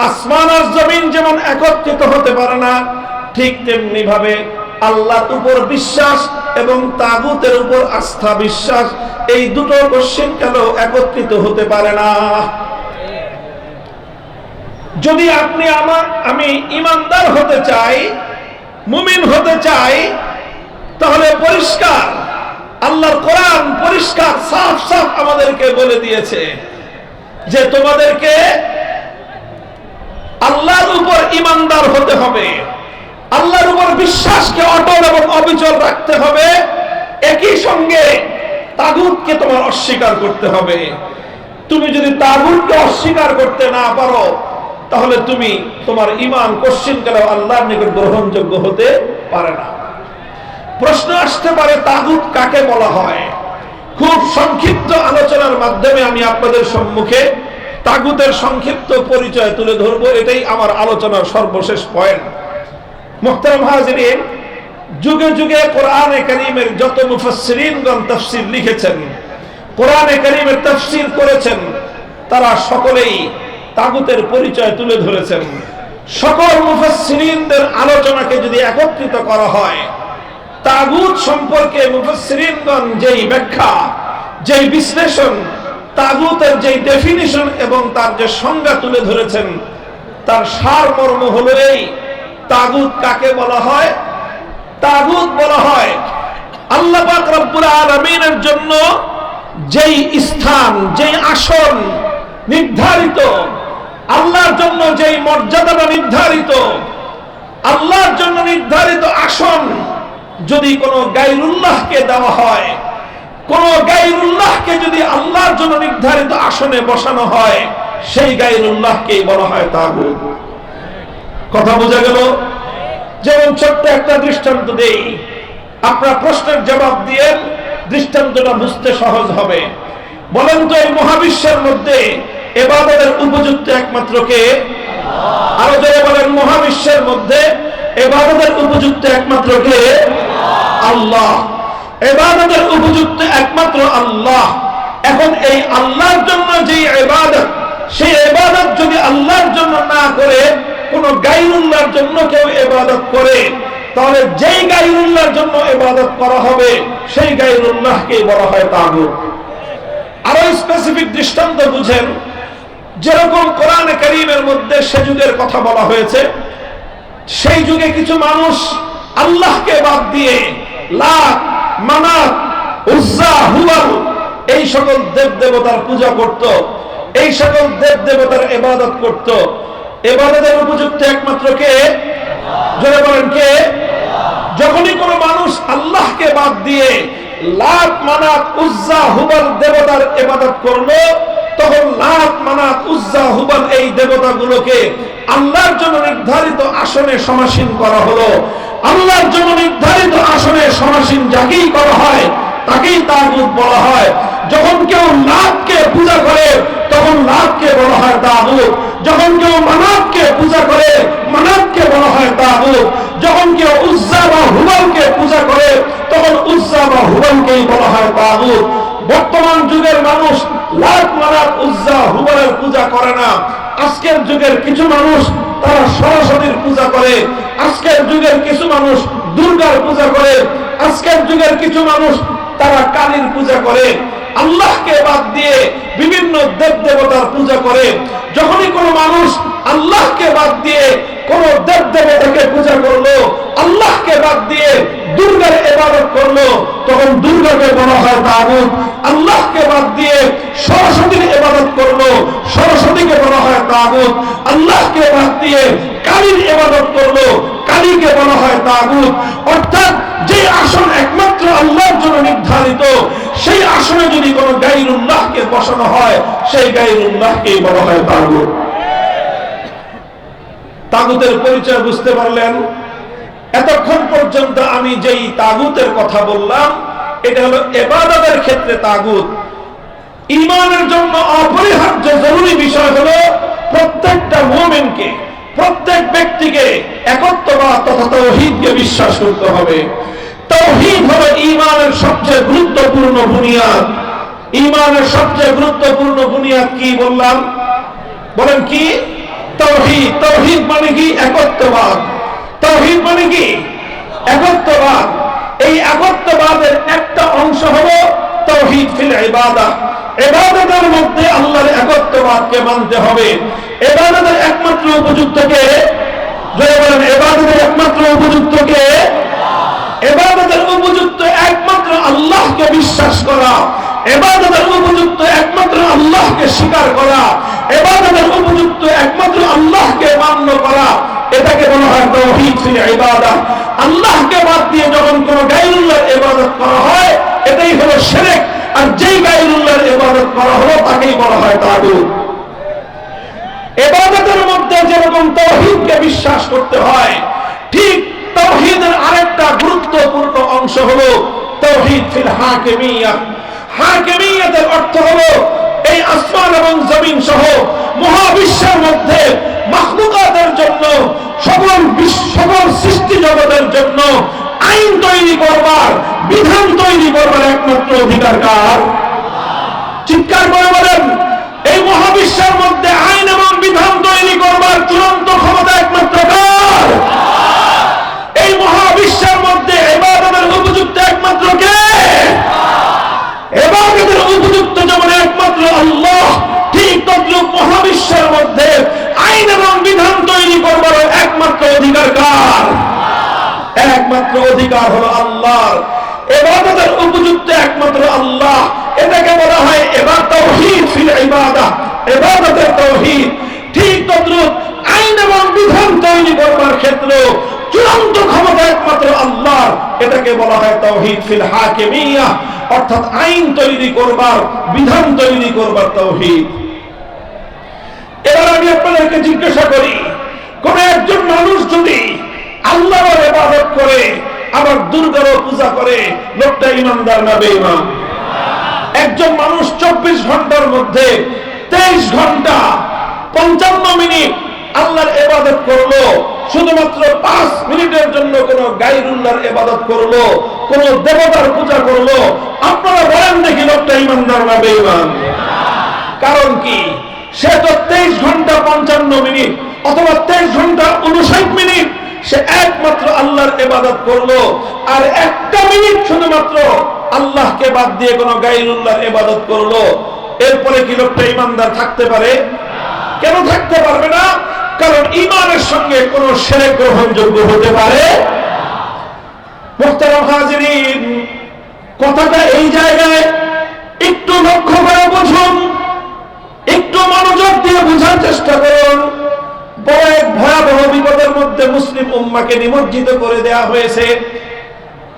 আসমান আর জমিন যেমন একত্রিত হতে পারে না, ঠিক তেমনি ভাবে আল্লাহর উপর বিশ্বাস এবং তাগুতের উপর আস্থা বিশ্বাস, এই দুটো কোশ্চেন কেন একত্রিত হতে পারে না? যদি আপনি আমি ইমানদার হতে চাই, মুমিন হতে চাই, তাহলে পরিষ্কার আল্লাহর কোরআন পরিষ্কার সাফ সাফ আমাদেরকে বলে দিয়েছে যে তোমাদেরকে আল্লাহর উপর ইমানদার হতে হবে, আল্লাহর উপর বিশ্বাসকে অটল এবং অবিচল রাখতে হবে। একই সঙ্গে তাগুতকে তোমার অস্বীকার করতে হবে। তুমি যদি তাগুতকে অস্বীকার করতে না পারো, তাহলে তুমি তোমার ঈমান কোশ্চিনকালে আল্লাহর নিকট গ্রহণযোগ্য হতে পারে না। প্রশ্ন আসতে পারে, তাগুত কাকে বলা হয়? খুব সংক্ষিপ্ত আলোচনার মাধ্যমে আমি আপনাদের সম্মুখে তাগুতের সংক্ষিপ্ত পরিচয় তুলে ধরবো। এটাই আমার আলোচনার সর্বশেষ পয়েন্ট। মুহতারাম হাজিরিন, যুগে যুগে কোরআনে কারীমের যত মুফাসসিরিনগণ তাফসীর লিখেছেন, কোরআনে কারীমের তাফসীর করেছেন, তারা সকলেই তাগুতের পরিচয় তুলে ধরেছেন। সকল মুফাসসিরিনদের আলোচনাকে যদি একত্রিত করা হয়, তাগুত সম্পর্কে মুফাসসিরিনগণ যেই ব্যাখ্যা, যেই বিশ্লেষণ, তাগুতের যেই ডেফিনিশন এবং তার যে সংজ্ঞা তুলে ধরেছেন, তার সারমর্ম হলো এই, তাগুত কাকে বলা হয়? তাগুত বলা হয় আল্লাহ পাক রব্বুল আলামিনের জন্য যেই স্থান, যেই আসন নির্ধারিত, আল্লাহর জন্য যেই মর্যাদাটা নির্ধারিত, আল্লাহর জন্য নির্ধারিত আসন যদি কোনো গায়রুল্লাহকে দেওয়া হয়, কোন গায়রুল্লাহকে যদি আল্লাহর জন্য নির্ধারিত আসনে বসানো হয়, সেই গায়রুল্লাহকেই বলা হয় তাগুত। কথা বোঝা গেল? যেমন ছোট্ট একটা দৃষ্টান্ত দেই, আপনার প্রশ্নের জবাব দিয়ে দৃষ্টান্তটা বুঝতে সহজ হবে। বলেন তো, এই মহাবিশ্বের মধ্যে ইবাদতের উপযুক্ত একমাত্র কে? আরো জোরে বলেন, মহাবিশ্বের মধ্যে ইবাদতের উপযুক্ত একমাত্র কে? আল্লাহ। ইবাদতের উপযুক্ত একমাত্র আল্লাহ। এখন এই আল্লাহর জন্য যে ইবাদত, সেই ইবাদত যদি আল্লাহর জন্য না করে কোন গায়রুল্লাহর জন্য কেউ ইবাদত করে, তাহলে যেই গায়রুল্লাহর জন্য ইবাদত করা হবে সেই গায়রুল্লাহকে বলা হয় তাগুত। আরো স্পেসিফিক দৃষ্টান্ত বুঝেন, যেরকম কোরআনে কারীমের মধ্যে সে যুগের কথা বলা হয়েছে, সেই যুগে কিছু মানুষ আল্লাহকে বাদ দিয়ে লাত, মানাত, উজ্জা, হুবাল এই সকল দেব দেবতার পূজা করত, এই সকল দেব দেবতার ইবাদত করত। ইবাদতের উপযুক্ত একমাত্র কে? জোরে বলেন কে? যখনই কোনো মানুষ আল্লাহকে বাদ দিয়ে লাত, মানাত, উজ্জা, হুবাল দেবতার ইবাদত করলো, তখন লাত, মানাত, উজ্জা উজ্জা হুবাল এই দেবতাগুলোকে আল্লাহর জন্য নির্ধারিত আসনে সমাসীন করা হলো। আল্লাহর জন্য নির্ধারিত আসনে সমাসীন যাকেই করা হয় তাকেই তাগুত বলা হয়। যখন কেউ লাতকে পূজা করে তখন লাতকে বলা হয় তাগুত। যখন কেউ মানাতকে পূজা করে মানাতকে বলা হয় তাগুত। যখন কেউ উজ্জা বা হুবালকে পূজা করে তখন উজ্জা বা হুবালকেই বলা হয় তাগুত। বর্তমান যুগের মানুষ লাত মানাত উজ্জা হুবালের পূজা করে না। আজকের যুগের কিছু মানুষ তারা সরস্বতীর পূজা করে। আজকের যুগের কিছু মানুষ দুর্গার পূজা করে। আজকের যুগের কিছু মানুষ তারা কালীর পূজা করে। আল্লাহকে বাদ দিয়ে বিভিন্ন দেব দেবতার পূজা করে। যখনই কোনো মানুষ আল্লাহকে বাদ দিয়ে কোন দেব দেবতাকে পূজা করলো, আল্লাহকে বাদ দিয়ে দুর্গার ইবাদত করলো, তখন দুর্গাকে বলা হয় তাগুত। আল্লাহকে বাদ দিয়ে সরস্বতীর ইবাদত করলো, সরস্বতীকে বলা হয় তাগুত। আল্লাহকে বাদ দিয়ে কালীর ইবাদত করলো, কালীকে বলা হয় তাগুত। অর্থাৎ যে আসন একমাত্র আল্লাহর জন্য নির্ধারিত, সেই আসনে যদি কোনো গায়রুল্লাহকে বসানো হয়, সেই গায়রুল্লাহকেই বলা হয় তাগুত। তাগুতের পরিচয় বুঝতে পারলেন? এতক্ষণ পর্যন্ত আমি যেই তাগুতের কথা বললাম এটা হলো ইবাদতের ক্ষেত্রে তাগুত। ঈমানের জন্য অপরিহার্য জরুরি বিষয় হলো প্রত্যেকটা মুমিনকে, প্রত্যেক ব্যক্তিকে একত্ববাদ তথা তাওহীদকে বিশ্বাস করতে হবে। তাওহীদ হলো ঈমানের সবচেয়ে গুরুত্বপূর্ণ বুনিয়াদ। ঈমানের সবচেয়ে গুরুত্বপূর্ণ বুনিয়াদ কি বললাম? বলেন কি? তাওহীদ। তাওহীদ মানে কি? একত্ববাদ। তাওহীদ মানে কি? একত্ববাদ। এই একত্ববাদের একটা অংশ হলো তাওহীদ ফিল ইবাদাহ। ইবাদতের মধ্যে আল্লাহর একত্ববাদকে মানতে হবে। ইবাদতের একমাত্র উপযুক্ত কে? জয় বলেন, ইবাদতের একমাত্র উপযুক্ত কে? ইবাদতের উপযুক্ত একমাত্র আল্লাহকে বিশ্বাস করা। ইবাদতের উপযুক্ত একমাত্র আল্লাহকে স্বীকার করা। ইবাদতের উপযুক্ত একমাত্র আল্লাহকে মান্য করা। এটাকে বলা হয় তাওহীদ ফিল ইবাদাহ। আল্লাহকে বাদ দিয়ে যখন কোন গায়রুল্লাহর ইবাদত করা হয় এটাই হলো শিরক। আর যেই গায়রুল্লাহর ইবাদত করা হলো তাকেই বলা হয় তাগুত। ইবাদতের মধ্যে যেরকম তাওহীদকে বিশ্বাস করতে হয়, ঠিক তাওহীদের আরেকটা গুরুত্বপূর্ণ অংশ হলো তাওহীদ ফিল হাকিমিয়াহ। হাকিমিয়াতের অর্থ হলো এই আসমান এবং জমিন সহ মহাবিশ্বের মধ্যে মাখলুকাতের জন্য, সকল সৃষ্টি জগতের জন্য আইন তৈরি করবার, বিধান তৈরি করবার একমাত্র অধিকার কার? চিৎকার করে বলেন, এই মহাবিশ্বের মধ্যে আইন এবং বিধান তৈরি করবার চূড়ান্ত ক্ষমতা একমাত্র কার? এই মহাবিশ্বের মধ্যে ইবাদতের উপযুক্ত একমাত্র কে? ইবাদতের উপযুক্ত যেমন একমাত্র আল্লাহ, ঠিক তদ্রূপ মহাবিশ্বের মধ্যে আইন এবং বিধান তৈরি করবার একমাত্র অধিকার কার? একমাত্র অধিকার হলো আল্লাহর। ইবাদতের উপযুক্ত একমাত্র আল্লাহ। এটাকে বলা হয় তাওহীদ ফিল ইবাদাহ, ইবাদতের তাওহীদ। ঠিক তদ্রূপ আইন এবং বিধান তৈরি করবার ক্ষেত্রে চূড়ান্ত ক্ষমতা একমাত্র আল্লাহর। এটাকে বলা হয় তাওহীদ ফিল হাকিমিয়াহ, অর্থাৎ আইন তৈরি করবার, বিধান তৈরি করবার তাওহীদ। এবার আমি আপনাদেরকে জিজ্ঞাসা করি, কোন একজন মানুষ যদি আল্লাহর ইবাদত করে আবার দুর্গারও পূজা করে, লোকটা ঈমানদার না বেঈমান? একজন মানুষ 24 ঘন্টার মধ্যে 23 ঘন্টা 55 মিনিট আল্লাহর ইবাদত করলো, শুধুমাত্র 5 মিনিটের জন্য কোন গায়রুল্লাহর ইবাদত করলো, কোন দেবতার পূজা করলো, আপনারা বলেন দেখি লোকটা ঈমানদার না বেঈমান? কারণ কি? সে তো 23 ঘন্টা 55 মিনিট অথবা 23 ঘন্টা 59 মিনিট সে একমাত্র আল্লাহর ইবাদত করলো, আর একটা মিনিট শুধুমাত্র আল্লাহকে বাদ দিয়ে কোন গায়রুল্লাহর ইবাদত করলো। এরপরে কি লোকটা ঈমানদার থাকতে পারে? কেন থাকতে পারবে না? কারণ ঈমানের সঙ্গে কোন শিরক গ্রহণযোগ্য হতে পারে। মুহতারাম হাজিরিন, কথাটা এই জায়গায় একটু লক্ষ্য করে বুঝুন, একটু মনোযোগ দিয়ে বোঝার চেষ্টা করুন। বড় এক ভয়াবহ বিপদের মধ্যে মুসলিম উম্মাহকে নিমজ্জিত করে দেওয়া হয়েছে।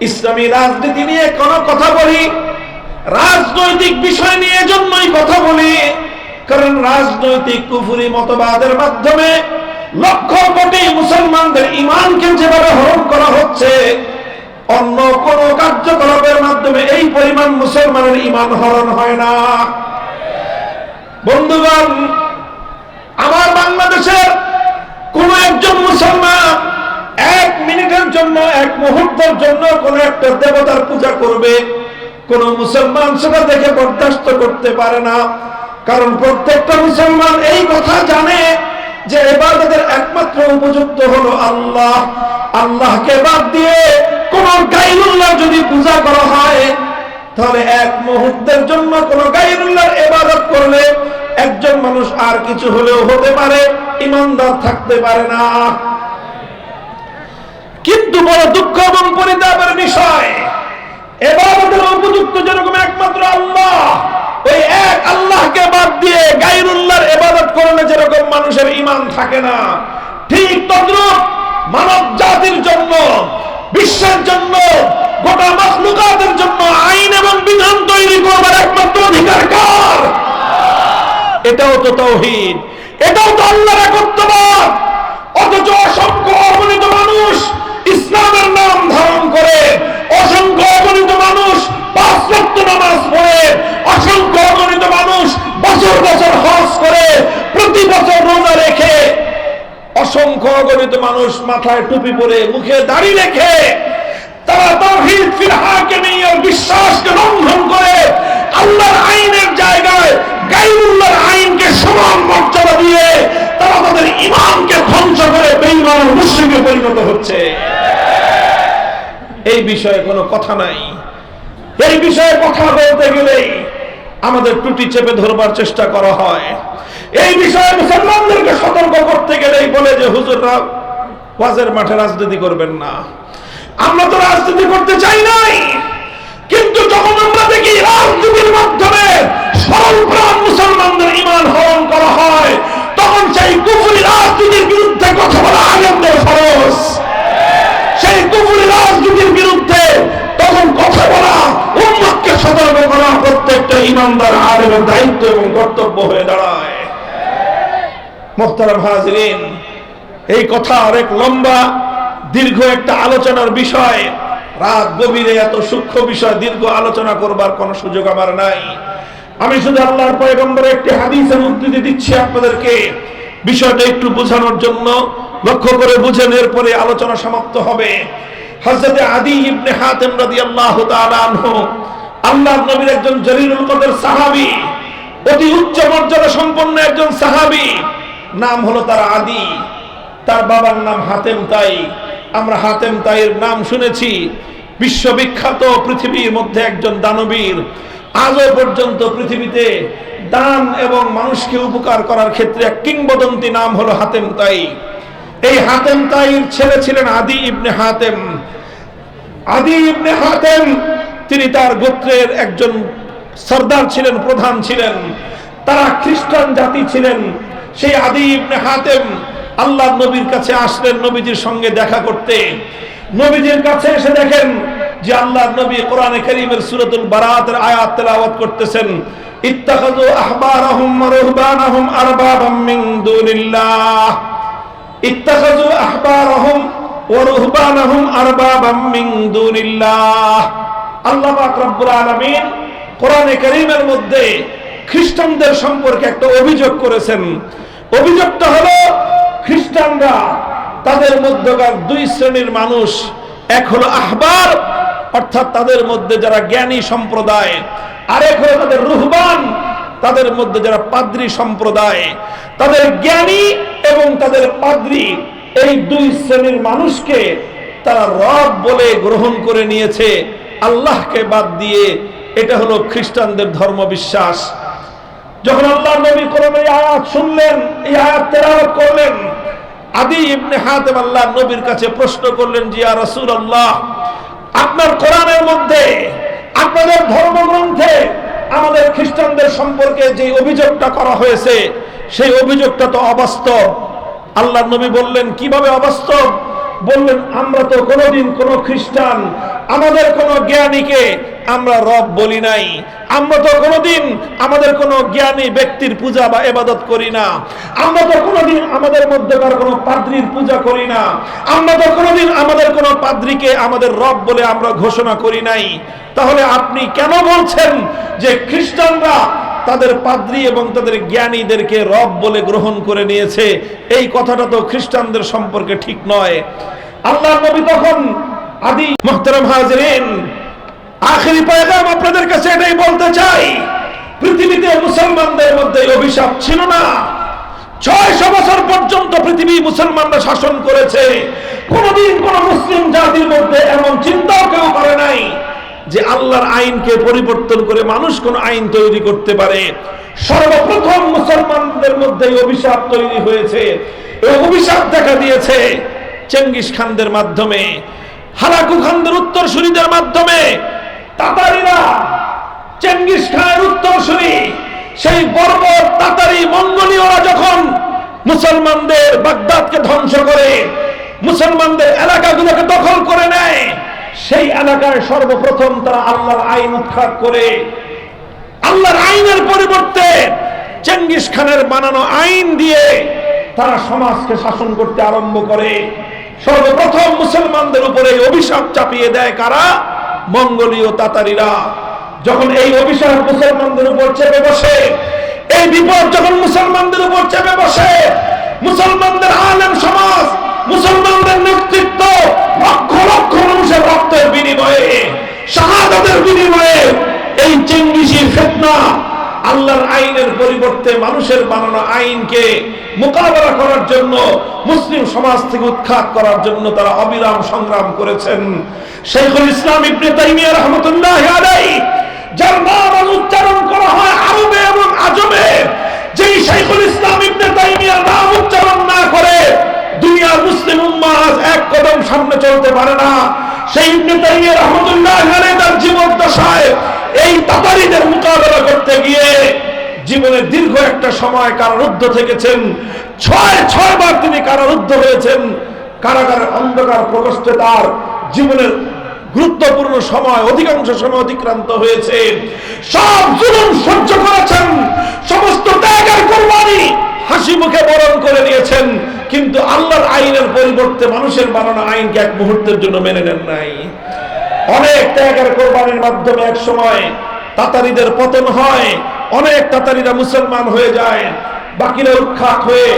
ইসলামী রাজনীতি নিয়ে কোন কথা বলি, রাজনৈতিক বিষয় নিয়ে জন্যই কথা বলি, কারণ রাজনৈতিক কুফরি মতবাদের মাধ্যমে লক্ষ কোটি মুসলমানদের ঈমানকে যেভাবে হরণ করা হচ্ছে, অন্য কোন কার্যকলাপের মাধ্যমে এই পরিমাণ মুসলমানের ঈমান হরণ হয় না। বন্ধুগণ, আমার বাংলাদেশের কোন একজন মুসলমান এক মিনিটের জন্য, এক মুহূর্তের জন্য কোন একটা দেবতার পূজা করবে, কোন মুসলমান সেটা দেখে বরদাস্ত করতে পারে না। কারণ প্রত্যেকটা মুসলমান এই কথা জানে যে ইবাদতের একমাত্র উপযুক্ত হলো আল্লাহ। আল্লাহকে বাদ দিয়ে কোন গায়রুল্লাহ যদি পূজা করা হয়, তাহলে এক মুহূর্তের জন্য কোন গায়রুল্লাহর ইবাদত করলে একজন মানুষ আর কিছু হলেও হতে পারে, ঈমানদার থাকতে পারে না। কিন্তু বড় দুঃখ এবং পরিতাপের বিষয়, ইবাদতের উপযুক্ত যেরকম একমাত্র আল্লাহ, ওই এক আল্লাহকে বাদ দিয়ে গায়রুল্লাহর ইবাদত করলে যেরকম মানুষের ঈমান থাকে না, ঠিক তদ্রূপ মানব জাতির জন্য, বিশ্বের জন্য, গোটা মাখলুকাতের জন্য আইন এবং বিধান তৈরি করবার একমাত্র অধিকার কার? এটাও তো তাওহীদ, এটাও তো আল্লাহর একত্ববাদ। অথচ অসংখ্য অগণিত মানুষ ইসলামের নাম ধারণ করে, অসংখ্য অগণিত মানুষ 5 ওয়াক্ত নামাজ পড়ে, অসংখ্য অগণিত মানুষ বছর বছর হজ করে, প্রতি বছর রোজা রেখে, অসংখ্য অগণিত মানুষ মাথায় টুপি পরে, মুখে দাড়ি রেখে, তারা তাওহীদ ফিল হাকিমিয়্যার বিশ্বাসকে লঙ্ঘন করে আল্লাহর আইনের জায়গায় গায়রুল্লাহর আইনকে সমান মর্যাদা দিয়ে তারা তাদের ঈমানকে ধ্বংস করে বেঈমান ও মুশরিকে পরিণত হচ্ছে। এই বিষয়ে কোনো কথা নাই। এই বিষয়ে কথা বলতে গেলেই আমাদের টুটি চেপে ধরবার চেষ্টা করা হয়। এই বিষয়ে মুসলমানদেরকে সতর্ক করতে গেলেই বলে যে হুজুররা ওয়াজের মাঠে রাজনীতি করবেন না। আমরা তো রাজনীতি করতে চাই নাই, কিন্তু যখন আমরা দেখি রাজনীতির মাধ্যমে সরল প্রাণ মুসলমানদের ঈমান হরণ করা হয়, তখন সেই কুফরি রাজনীতির বিরুদ্ধে কথা বলা আমাদের ফরজ। সেই কুফরি রাজনীতির বিরুদ্ধে তখন কথা বলা, উম্মতকে সতর্ক করা প্রত্যেকটা ঈমানদার আলেমের দায়িত্ব এবং কর্তব্য হয়ে দাঁড়ায়। মুহতারাম হাজিরিন, এই কথা অনেক লম্বা দীর্ঘ একটা আলোচনার বিষয়। রাত গভীরে এত সূক্ষ্ম বিষয় দীর্ঘ আলোচনা করবার কোন সুযোগ আমার নাই। আমি শুধু আল্লাহর পয়গম্বরের একটি হাদিসের উদ্ধৃতি দিচ্ছি আপনাদেরকে, বিষয়টা একটু বোঝানোর জন্য। লক্ষ্য করে বুঝেন, এরপরে আলোচনা সমাপ্ত হবে। হযরত আদী ইবনে হাতেম রাদিয়াল্লাহু তাআলা আনহু আল্লাহর নবীর একজন জলিলুল কদর সাহাবী, অতি উচ্চ মর্যাদা সম্পন্ন একজন সাহাবী। নাম হলো তার আদী, তার বাবার নাম হাতেম তাই। আমরা হাতেম তাইয়ের নাম শুনেছি, বিশ্ববিখ্যাত, পৃথিবীর মধ্যে একজন দানবীর। আজও পর্যন্ত পৃথিবীতে দান এবং মানুষকে উপকার করার ক্ষেত্রে এক কিংবদন্তি নাম হলো হাতেম তাই। এই হাতেম তাইর ছেলে ছিলেন আদী ইবনে হাতেম। আদী ইবনে হাতেম তিনি তার গোত্রের একজন সর্দার ছিলেন, প্রধান ছিলেন। তারা খ্রিস্টান জাতি ছিলেন। সেই আদী ইবনে হাতেম আল্লাহর নবীর কাছে আসলেন নবীজির সঙ্গে দেখা করতে। নবীজির কাছে এসে দেখেন যে আল্লাহর নবী কোরআনে কারীমের সূরাতুল বারাতের আয়াত তেলাওয়াত করতেছেন। ইত্তাখাযু আহবারাহুম ওয়া রুহবানাহুম আরবাবাম মিন দুনিল্লাহ। ইত্তাখাযু আহবারাহুম ওয়া রুহবানাহুম আরবাবাম মিন দুনিল্লাহ। আল্লাহ পাক রব্বুল আলামিন কোরআনে কারীমের মধ্যে খ্রিস্টানদের সম্পর্কে একটা অভিযোগ করেছেন। অভিযোগটা হলো, খ্রিস্টানরা তাদের মধ্যকার 2 শ্রেণীর মানুষ। এক হলো আহবার, অর্থাৎ তাদের মধ্যে যারা জ্ঞানী সম্প্রদায়, আরেক হলো তাদের রুহবান, তাদের মধ্যে যারা পাদ্রী সম্প্রদায়। তাদের জ্ঞানী এবং তাদের পাদ্রী, এই 2 শ্রেণীর মানুষকে তারা রব বলে গ্রহণ করে নিয়েছে, আল্লাহকে বাদ দিয়ে। এটা হলো খ্রিস্টানদের ধর্মবিশ্বাস। যখন আল্লাহর নবী কোরআনের আয়াত শুনলেন, এই আয়াত তেলাওয়াত করলেন, আদী ইবনে হাতেম আল্লাহর নবীর কাছে প্রশ্ন করলেন, যে ইয়া রাসূলুল্লাহ, আপনার কোরআনের মধ্যে, আপনাদের ধর্মগ্রন্থে আমাদের খ্রিস্টানদের সম্পর্কে যে অভিযোগটা করা হয়েছে, সেই অভিযোগটা তো অবাস্তব। আল্লাহর নবী বললেন, কিভাবে অবাস্তব? বললেন, আমরা তো কোনোদিন কোন খ্রিস্টান, আমাদের কোন জ্ঞানীকে আমরা রব বলি নাই, আমরা তো কোনোদিন আমাদের কোন জ্ঞানী ব্যক্তির পূজা বা ইবাদত করি না, আমরা তো কোনোদিন আমাদের মধ্যকার কোন পাদ্রীর পূজা করি না, আমরা তো কোনোদিন আমাদের কোন পাদ্রীকে আমাদের রব বলে আমরা ঘোষণা করি নাই। তাহলে আপনি কেন বলছেন যে খ্রিস্টানরা তাদের পাদ্রী এবং তাদের জ্ঞানীদেরকে রব বলে গ্রহণ করে নিয়েছে? এই কথাটা তো খ্রিস্টানদের সম্পর্কে ঠিক নয়। আল্লাহর নবী তখন আদি মুহতারাম হাজিরিন, আখেরি পয়গাম আপনাদের কাছে এটাই বলতে চাই, পৃথিবীতে মুসলমানদের মধ্যে অভিশাপ ছিল না। 600 বছর পর্যন্ত পৃথিবী মুসলমানরা শাসন করেছে। কোনদিন কোন মুসলিম জাতির মধ্যে এমন চিন্তাও কেউ করে নাই যে আল্লাহর আইনকে পরিবর্তন করে মানুষ কোন আইন তৈরি করতে পারে। সর্বপ্রথম মুসলমানদের মধ্যে অভিশাপ তৈরি হয়েছে। এই অভিশাপ দেখা দিয়েছে চেঙ্গিস খানদের মাধ্যমে, হালাকু খানদের উত্তরসূরিদের মাধ্যমে। তাতারিরা চেঙ্গিস খানের উত্তরসূরি, সেই বর্বর তাতারি মঙ্গোলীয়রা যখন মুসলমানদের বাগদাদকে ধ্বংস করে, মুসলমানদের এলাকাগুলোকে দখল করে নেয়, সেই এলাকায় সর্বপ্রথম তারা আল্লাহর আইন উৎখাত করে আল্লাহর আইনের পরিবর্তে চেঙ্গিস খানের বানানো আইন দিয়ে তারা সমাজকে শাসন করতে আরম্ভ করে। সর্বপ্রথম মুসলমানদের উপরে অভিশাপ চাপিয়ে দেয় কারা? মঙ্গোলীয় তাতারিরা। যখন এই অভিশাপ মুসলমানদের উপর চেপে বসে, এই বিপদ যখন মুসলমানদের উপর চেপে বসে, মুসলমানদের আলেম সমাজ, মুসলমানদের নেতৃত্ব লক্ষ লক্ষ মানুষের রক্তের বিনিময়ে, শাহাদাতের বিনিময়ে এই চেঙ্গিসের ফিতনা আল্লাহর আইনের পরিবর্তে মানুষের বানানো আইনকে মোকাবেলা করার জন্য, মুসলিম সমাজ থেকে উৎখাত করার জন্য তারা অবিরাম সংগ্রাম করেছেন। শাইখুল ইসলাম ইবনে তাইমিয়া রাহমাতুল্লাহি আলাইহি, যার নাম উচ্চারণ করা হয় আরবে এবং আজমে, যেই শাইখুল ইসলাম ইবনে তাইমিয়ার নাম উচ্চারণ না করে দুনিয়ার মুসলিম উম্মাহ এক কদম সামনে চলতে পারে না। সেই ইবনে তাইমিয়া রাহমাতুল্লাহি আলাইহি তার জীবদ্দশায় এই তাতারিদের মোকাবেলা করতে গিয়ে জীবনের দীর্ঘ একটা সময় কারারুদ্ধ থেকেছেন। 6 বার তিনি কারারুদ্ধ হয়েছেন। কারাগারের অন্ধকার প্রকোষ্ঠে তার জীবনের গুরুত্বপূর্ণ সময়, অধিকাংশ সময় অতিক্রান্ত হয়েছে। সব জুলুম সহ্য করেছেন, সমস্ত ত্যাগের কুরবানি হাসি মুখে বরণ করে নিয়েছেন, কিন্তু আল্লাহর আইনের পরিবর্তে মানুষের বানানো আইনকে এক মুহূর্তের জন্য মেনে নেন নাই। অনেক ত্যাগের কোরবানির মাধ্যমে এক সময় তাতারিদের পতন হয়, অনেক তাতারিরা মুসলমান হয়ে যায়, বাকিরা উৎখাত হয়ে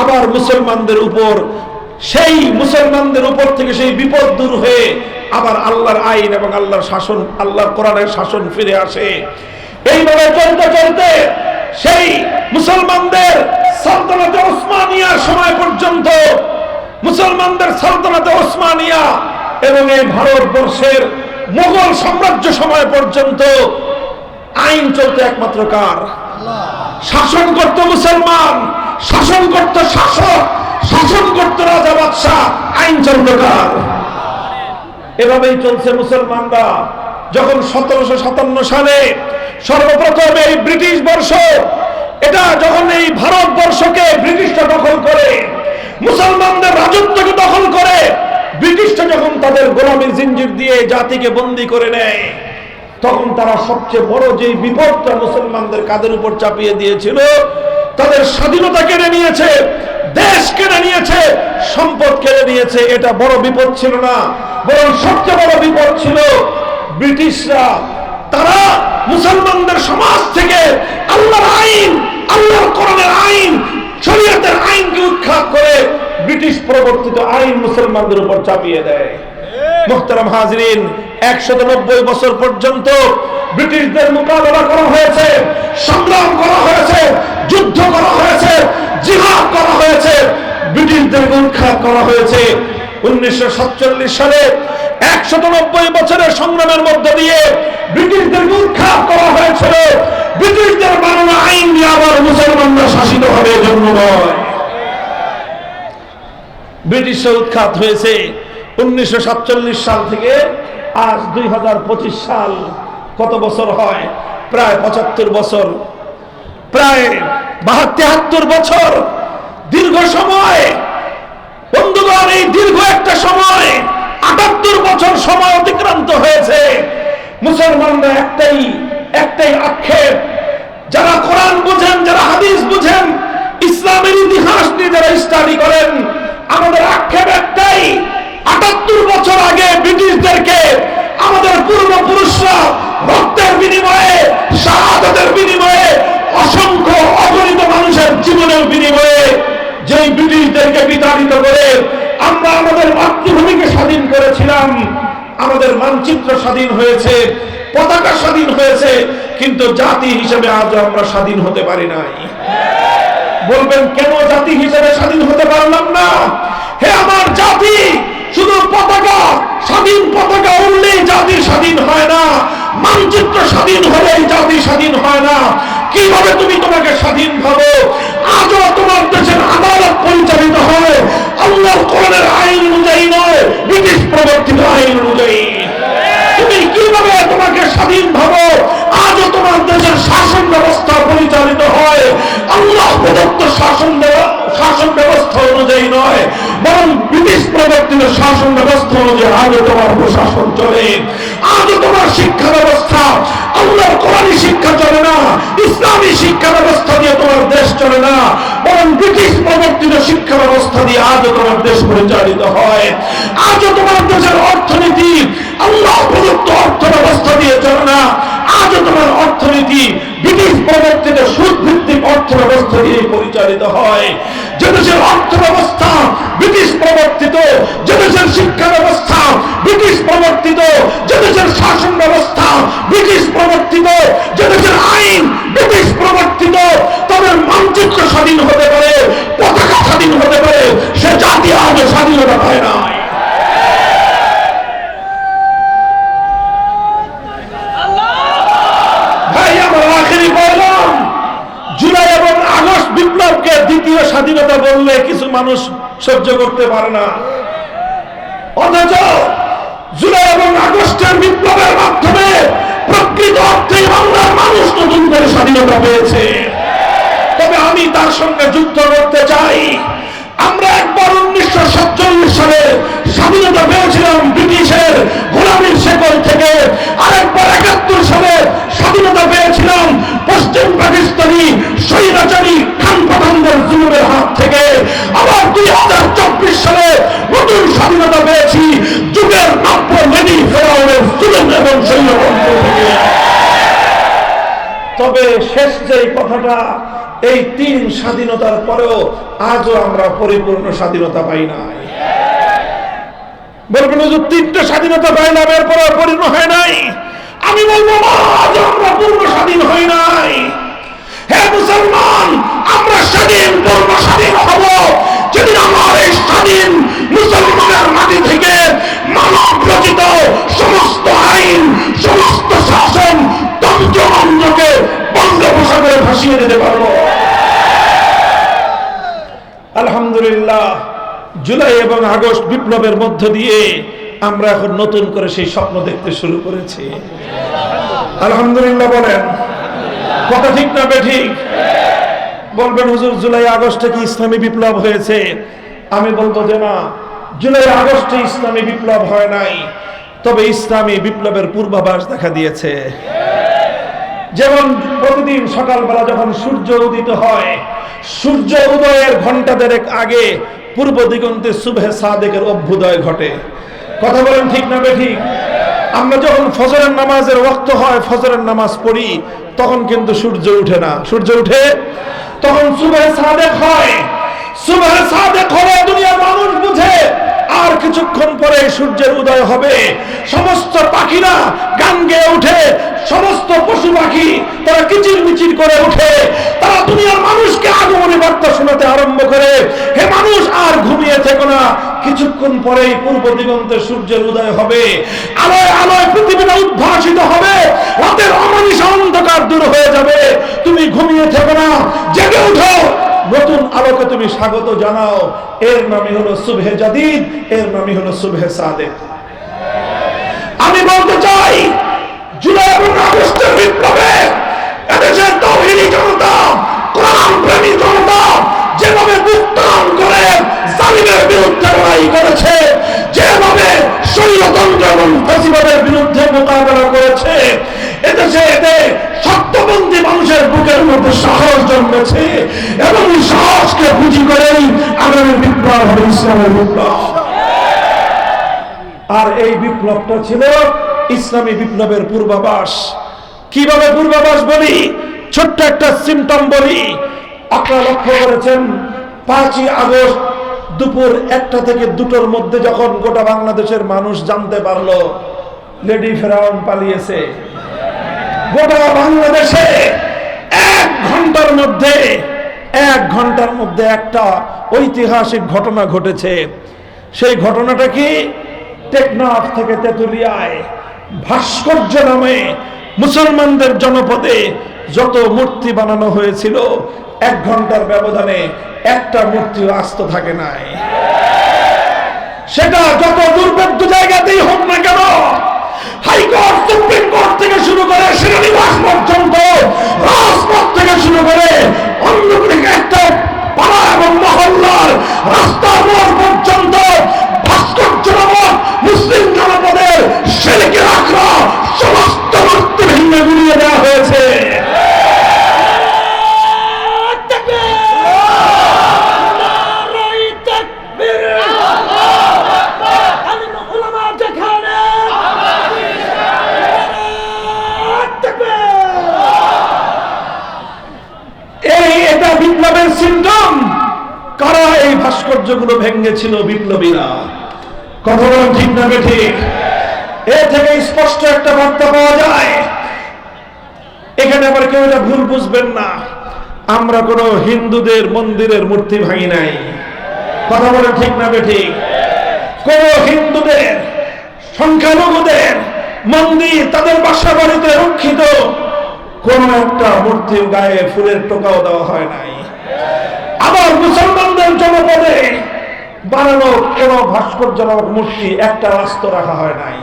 আবার মুসলমানদের উপর, সেই মুসলমানদের উপর থেকে সেই বিপদ দূর হয়ে আবার আল্লাহর আইন এবং আল্লাহর শাসন, আল্লাহর কোরআনের শাসন ফিরে আসে। এইভাবে চলতে চলতে সেই মুসলমানদের সালতানাতে ওসমানিয়ার সময় পর্যন্ত, মুসলমানদের সালতানাতে ওসমানিয়া এবং এই ভারতবর্ষের মুঘল সাম্রাজ্য সময় পর্যন্ত আইন চলতে একমাত্র কার? শাসন করত মুসলমান, শাসন করত শাসক, শাসন করত রাজা বাদশাহ, আইন চলত কার? এভাবেই চলছে মুসলমানরা। যখন 1757 সালে সর্বপ্রথম এই ব্রিটিশ বর্ষ, এটা যখন এই ভারতবর্ষকে ব্রিটিশরা দখল করে, মুসলমানদের রাজত্বকে দখল করে, ব্রিটিশরা যখন তাদের গোলামীর জিঞ্জির দিয়ে জাতিকে বন্দী করে নেয়, তখন তারা সবচেয়ে বড় যে বিপদটা মুসলমানদের কাঁধের উপর চাপিয়ে দিয়েছিল, তাদের স্বাধীনতা কেড়ে নিয়েছে, দেশ কেড়ে নিয়েছে, সম্পদ কেড়ে নিয়েছে। এটা বড় বিপদ ছিল না, বরং সবচেয়ে বড় বিপদ ছিল ব্রিটিশরা। তারা মুসলমানদের সমাজ থেকে আল্লাহর আইন, আল্লাহর কোরআনের আইন, শরীয়তের আইনকে উৎখাত করে ব্রিটিশ প্রবর্তিত আইন মুসলমানদের উপর চাপিয়ে দেয়। মুহতারাম হাজিরিন, 190 বছর পর্যন্ত ব্রিটিশদের মোকাবেলা করা হয়েছে, সংগ্রাম করা হয়েছে, যুদ্ধ করা হয়েছে, জিহাদ করা হয়েছে, ব্রিটিশদেরকে উৎখাত করা হয়েছে। 1947 সালে 190 বছরের সংগ্রামের মধ্য দিয়ে ব্রিটিশদেরকে উৎখাত করা হয়েছিল। ব্রিটিশদের বানানো আইন দিয়ে আবার মুসলমানরা শাসিত হবে, এজন্য নয়। ব্রিটিশরা উৎখাত হয়েছে 1947 সাল থেকে আজ 2025 সাল। কত বছর হয়? প্রায় 75 বছর, প্রায় 72-73 বছর, দীর্ঘ সময়। বন্ধুগণ, এই দীর্ঘ একটা সময় ৭৮ বছর সময় অতিক্রান্ত হয়েছে, মুসলমানরা একটাই আক্ষেপ, যারা কোরআন বুঝেন, যারা হাদিস বুঝেন, ইসলামের ইতিহাস নিয়ে যারা স্টাডি করেন, আমাদের আক্ষেপ একটাই, ৭৮ বছর আগে ব্রিটিশদেরকে আমাদের পূর্বপুরুষরা রক্তের বিনিময়ে, শাহাদাতের বিনিময়ে, অসংখ্য অগণিত মানুষের জীবনের বিনিময়ে যেই ব্রিটিশদেরকে বিতাড়িত করে আমরা আমাদের মাতৃভূমিকে স্বাধীন করেছিলাম, আমাদের মানচিত্র স্বাধীন হয়েছে, পতাকা স্বাধীন হয়েছে, কিন্তু জাতি হিসেবে আজও আমরা স্বাধীন হতে পারি নাই। বলবেন কেন জাতি হিসেবে স্বাধীন হতে পারলাম না? হে আমার জাতি, শুধু পতাকা, স্বাধীন পতাকা উড়লেই জাতি স্বাধীন হয় না, মানচিত্র স্বাধীন হলেই জাতি স্বাধীন হয় না। কিভাবে তুমি তোমাকে স্বাধীন ভাবো? আজও তোমার দেশের আদালত পরিচালিত হয় আল্লাহর কোরআনের আইন অনুযায়ী নয়, ব্রিটিশ প্রবর্তিত আইন অনুযায়ী। তুমি কিভাবে তোমাকে স্বাধীন ভাবো? আজও তোমার দেশের শাসন ব্যবস্থা পরিচালিত হয় আল্লাহ প্রদত্ত শাসন ব্যবস্থা অনুযায়ী নয়, বরং ব্রিটিশ প্রবর্তিত শাসন ব্যবস্থা অনুযায়ী আজও তোমার প্রশাসন চলে। আজও তোমার শিক্ষা ব্যবস্থা আল্লাহর কোরআনী শিক্ষা চলে না, ইসলামী শিক্ষা ব্যবস্থা দিয়ে তোমার দেশ চলে না, বরং ব্রিটিশ প্রবর্তিত শিক্ষা ব্যবস্থা দিয়ে আজও তোমার দেশ পরিচালিত হয়। আজও তোমার দেশের অর্থনীতি আল্লাহ প্রদত্ত অর্থ ব্যবস্থা দিয়ে চলে না, আজও তোমার অর্থনীতি ব্রিটিশ প্রবর্তিত সুদ ভিত্তিক অর্থ ব্যবস্থা দিয়ে পরিচালিত হয়। যে দেশের অর্থ ব্যবস্থা ব্রিটিশ প্রবর্তিত, যে দেশের শিক্ষা ব্যবস্থা ব্রিটিশ প্রবর্তিত, যে দেশের শাসন ব্যবস্থা ব্রিটিশ প্রবর্তিত, যে দেশের আইন ব্রিটিশ প্রবর্তিত, তবে মানচিত্র স্বাধীন হতে পারে, পতাকা স্বাধীন হতে পারে, সে জাতি আজও স্বাধীনতা পায় না। জুলাই এবং আগস্ট বিপ্লবকে দ্বিতীয় স্বাধীনতা বললে কিছু মানুষ সহ্য করতে পারে না, অথচ জুলাই এবং আগস্টের বিপ্লবের মাধ্যমে প্রকৃত অর্থে বাংলার মানুষ নতুন করে স্বাধীনতা পেয়েছে। তবে আমি তার সঙ্গে যুদ্ধ করতে চাই। আমরা একবার 1947 সালে স্বাধীনতা পেয়েছিলাম ব্রিটিশের গোলামীর শেকল থেকে, আরেকবার 71 সালে স্বাধীনতা পেয়েছিলাম পশ্চিম পাকিস্তানি স্বৈরাচারী খান পাঠানদের জুলুমের হাত থেকে, আবার 2024 সালে নতুন স্বাধীনতা পেয়েছি যুগের নব্য মেদি ফেরাউনের জুলুম এবং স্বৈরতন্ত্র থেকে। তবে শেষ যে কথাটা, এই 3 স্বাধীনতার পরেও আজও আমরা পরিপূর্ণ স্বাধীনতা পাই নাই। বলবেন যে 3টে স্বাধীনতা পাইলাম এরপরে পরিপূর্ণ হয় নাই। আমি বলবো আজও আমরা পূর্ণ স্বাধীন হই নাই। হে মুসলমান, আমরা স্বাধীন, পূর্ণ স্বাধীন হব যেদিন আমার এই স্বাধীন মুসলমানের মাটি থেকে মানব রচিত সমস্ত আইন, সমস্ত শাসন তন্ত্রমন্ত্রকে বঙ্গোপসাগরে ভাসিয়ে দিতে পারবো। আলহামদুলিল্লাহ, জুলাই এবং আগস্ট বিপ্লবের মধ্য দিয়ে আমরা এখন নতুন করে সেই স্বপ্ন দেখতে শুরু করেছি। আলহামদুলিল্লাহ বলেন, কথা ঠিক না বেঠিক? বলবেন হুজুর জুলাই আগস্টে কি ইসলামী বিপ্লব হয়েছে? আমি বলবো যে না, জুলাই আগস্টে ইসলামী বিপ্লব হয় নাই, তবে ইসলামী বিপ্লবের পূর্বাভাস দেখা দিয়েছে। যেমন প্রতিদিন সকালবেলা যখন সূর্য উদিত হয়, সূর্য উদয়ের ঘন্টা দেড়েক আগে পূর্ব দিগন্তে সুবহে সাদেকের অভ্যুদয় ঘটে। কথা বলেন ঠিক না বেঠিক? আমরা যখন ফজরের নামাজের ওয়াক্ত হয়, ফজরের নামাজ পড়ি, তখন কিন্তু সূর্য উঠে না। সূর্য উঠে তখন সুবহে সাদেক হয়। সুবহে সাদেক হলে দুনিয়ার মানুষ বুঝে আর কিছুক্ষণ পরে সূর্যের উদয় হবে। সমস্ত পাখিরা গান গেয়ে উঠে, সমস্ত পশু পাখি তারা কিচির মিচির করে উঠে, তারা দুনিয়ার মানুষকে আগমনী বার্তা শোনাতে আরম্ভ করে, হে মানুষ আর ঘুমিয়ে থেকো না, কিছুক্ষণ পরেই পূর্ব দিগন্তে সূর্যের উদয় হবে, আলোয় আলোয় পৃথিবীটা উদ্ভাসিত হবে, রাতের অমানিস অন্ধকার দূর হয়ে যাবে। তুমি ঘুমিয়ে থেকো না, জেগে উঠো, নতুন আলোকে তুমি স্বাগত জানাও। এর নামই হলো সুবহে জাদিদ, এর নামই হলো সুবহে সাদেক। আমি বলতে চাই, জুলাই এবং আগস্টের বিপ্লবে এদেশের তাওহীদি জনতা, কোরআন প্রেমী জনতা যেভাবে বুকটান করে জালিমের বিরুদ্ধে লড়াই করেছে, জন্মেছে এবং সাহসকে পুঁজি করেই আগামী বিপ্লব হবে ইসলামের বিপ্লব। আর এই বিপ্লবটা ছিল ইসলামী বিপ্লবের পূর্বাভাস। কিভাবে পূর্বাভাস বলি, ছোট্ট একটা সিম্পটম বলি। আপনারা লক্ষ্য করেছেন 5ই আগস্ট দুপুর 1টা থেকে 2টোর মধ্যে যখন গোটা বাংলাদেশের মানুষ জানতে পারলো লেডি ফেরাউন পালিয়েছে, গোটা বাংলাদেশে 1 ঘন্টার মধ্যে একটা ঐতিহাসিক ঘটনা ঘটেছে। সেই ঘটনাটা কি, টেকনাফ থেকে তেতুলিয়ায় ভাস্কর্য নামে মুসলমানদের জনপদে যত মূর্তি বানানো হয়েছিল 1 ঘন্টার ব্যবধানে একটা মূর্তিও আস্ত থাকে নাই। সেটা যত দুর্ভেদ্য জায়গাতেই হোক না কেন, হাইকোর্ট সুপ্রিম কোর্ট থেকে শুরু করে সেনানিবাস পর্যন্ত, রাজপথ থেকে শুরু করে অন্য একটা পাড়া এবং মহল্লার রাস্তার মোড় পর্যন্ত ভাস্কর্য নামক মুসলিম জনপদের শিরকের আখড়া সমস্ত মূর্তি ভেঙে গুড়িয়ে দেওয়া হয়েছে। এটা বিপ্লবের সিম্পটম। কারা এই ভাস্কর্যগুলো ভেঙেছিল? বিপ্লবীরা। কথা বলেন ঠিক না ঠিক? এ থেকে স্পষ্ট একটা বার্তা পাওয়া যায়। এখানে আবার কেউ এটা ভুল বুঝবেন না, আমরা কোনো হিন্দুদের মন্দিরের মূর্তি ভাঙি নাই। কথা বলেন ঠিক না ঠিক? কোন হিন্দুদের সংখ্যালঘুদের মন্দির, তাদের বাসা বাড়িতে রক্ষিত কোন একটা মূর্তির গায়ে ফুলের টোকাও দেওয়া হয় নাই। আবার মুসলমানদের জনপদে বানানো কোন ভাস্কর্য মূর্তি একটা রাস্ত রাখা হয় নাই।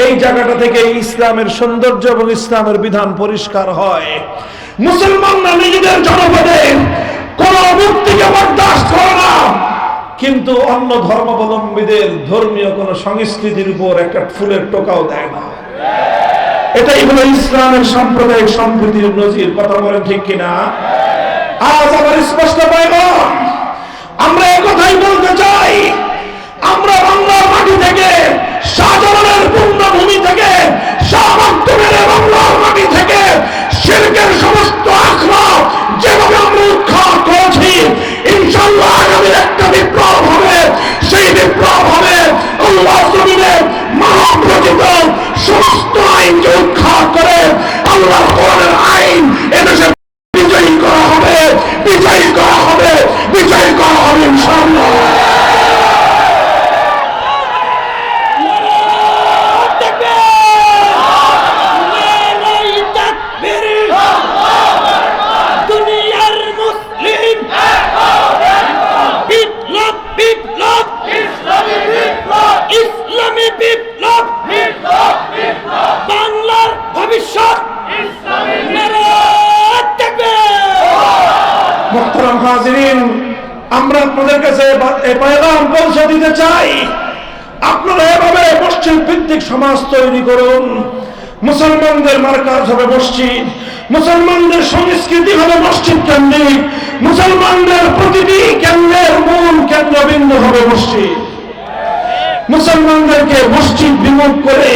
এই জায়গাটা থেকে ইসলামের সৌন্দর্য এবং ইসলামের বিধান পরিষ্কার হয়। মুসলমানরা নিজেদের জনপদে কোন মূর্তিকে বরদাস্ত করে না, কিন্তু অন্য ধর্মাবলম্বীদের ধর্মীয় কোন সংস্কৃতির উপর একটা ফুলের টোকাও দেয় না। এটাই হলো ইসলামের সাম্প্রদায়িক সম্প্রীতির নজির। কথা বলেন ঠিক কিনা? আজ আবার স্পষ্ট পয়গাম আমরা একথাই বলতে চাই, আমরা বাংলার মাটি থেকে, শাহজালালের পুণ্যভূমি থেকে, শাহ মাকদুমের বাংলার মাটি থেকে শিরকের সমস্ত আখড়া যেভাবে আমরা উৎখাত করেছি, ইনশাআল্লাহ আগামী একটা বিপ্লব হবে। সেই বিপ্লব হবে আল্লাহ জমিনে মানব রচিত সমস্ত আইনকে উৎখাত করে আল্লাহর কোরআনের আইন এদেশে বিজয়ী করা হবে, বিজয়ী করা হবে, বিজয়ী করা হবে ইনশাআল্লাহ। বাংলার ভবিষ্যৎ মুহতারাম হাজিরিন, আমরা আপনাদের কাছে এই পয়গাম পৌঁছে দিতে চাই, আপনারা এভাবে মসজিদ ভিত্তিক সমাজ তৈরি করুন। মুসলমানদের মার্কাজ হবে মসজিদ, মুসলমানদের সংস্কৃতি হবে মসজিদ কেন্দ্রিক, মুসলমানদের প্রতিটি কেন্দ্রের মূল কেন্দ্রবিন্দু হবে মসজিদ। মুসলমানদেরকে মসজিদ বিমুখ করে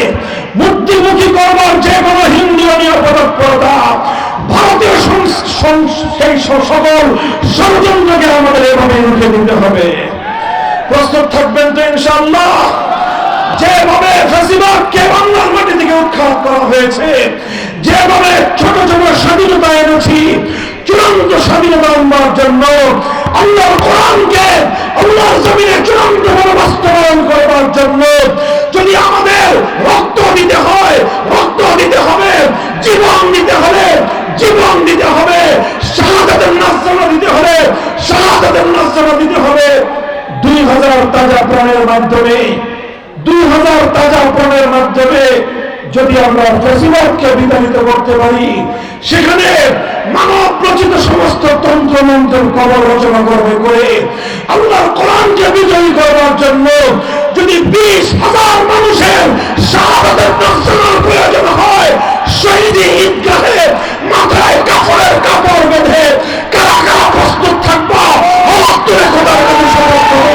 মূর্তিমুখী করবার যে কোনো হিন্দুনীয় পদক্ষেপটা ভারতীয় সেই সকল ষড়যন্ত্রকে আমাদের এভাবে রুখে দিতে হবে। প্রস্তুত থাকবেন তো ইনশাআল্লাহ? যেভাবে ফ্যাসিবাদকে বাংলার মাটি থেকে উৎখাত করা হয়েছে, যেভাবে ছোট ছোট স্বাধীনতা এনেছি, চূড়ান্ত স্বাধীনতা আনবার জন্য আল্লাহর কোরআনকে আল্লাহর জমিনে চূড়ান্তভাবে বাস্তবায়ন করবার জন্য যদি আমাদের রক্ত দিতে হয়, রক্ত দিতে হবে, জীবন দিতে হবে, জীবন দিতে হবে, শাহাদাতের নাজরানা দিতে হবে, শাহাদাতের নাজরানা দিতে হবে। 2000 তাজা প্রাণের মাধ্যমে, 2000 তাজা প্রাণের মাধ্যমে যদি আমরা ফ্যাসিবাদকে বিতাড়িত করতে পারি, সেখানে মানব রচিত সমস্ত তন্ত্র মন্ত্রের কবর রচনা করে আল্লাহর কোরআনকে বিজয়ী করবার জন্য যদি 20,000 মানুষের শাহাদাতের নাজরানার প্রয়োজন হয়, শহীদি ঈদগাহে মাথায় কাপড়ের কাপড় বেঁধে কারা কারা প্রস্তুত থাকবো? হাত তুলে খোদার কাছে শপথ করো।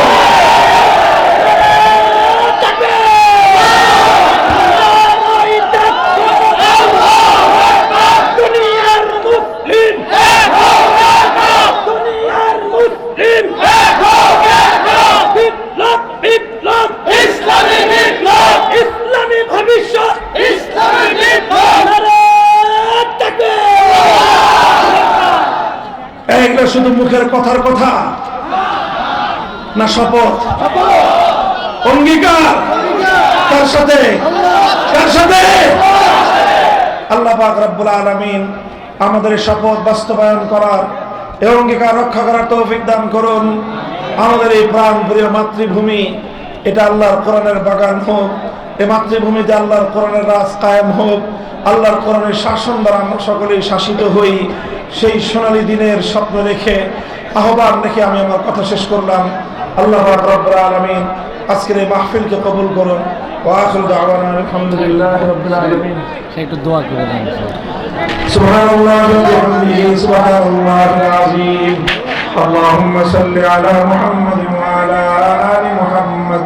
এগুলো শুধু মুখের কথার কথা না, শপথ, অঙ্গীকার। কার সাথে? কার সাথে? আল্লাহ পাক রব্বুল আলামিন আমাদের শপথ বাস্তবায়ন করার এই অঙ্গীকার রক্ষা করার তৌফিক দান করুন। আমাদের এই প্রাণ প্রিয় মাতৃভূমি, এটা আল্লাহর কোরআনের বাগান হোক। এই মাতৃভূমিতে আল্লাহর কোরআনের রাজ কায়েম হোক। আল্লাহর কোরআনের শাসন দ্বারা আমরা সকলেই শাসিত হই। সেই সোনালী দিনের স্বপ্ন রেখে, আহ্বান রেখে আমি আমার কথা শেষ করলাম। আল্লাহ রাব্বুল আলামিন আজকের এই মাহফিলকে কবুল করুন। ওয়া আখিরু দাওয়ানা আলহামদুলিল্লাহি রাব্বিল আলামিন। একটু দোয়া করে দেন। সুবহানাল্লাহি ওয়া বিহামদিহি সুবহানাল্লাহিল আযীম। আল্লাহুম্মা সাল্লি আলা মুহাম্মাদিন ওয়া আলা আলি মুহাম্মাদ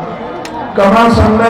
কামা সাল্লাইতা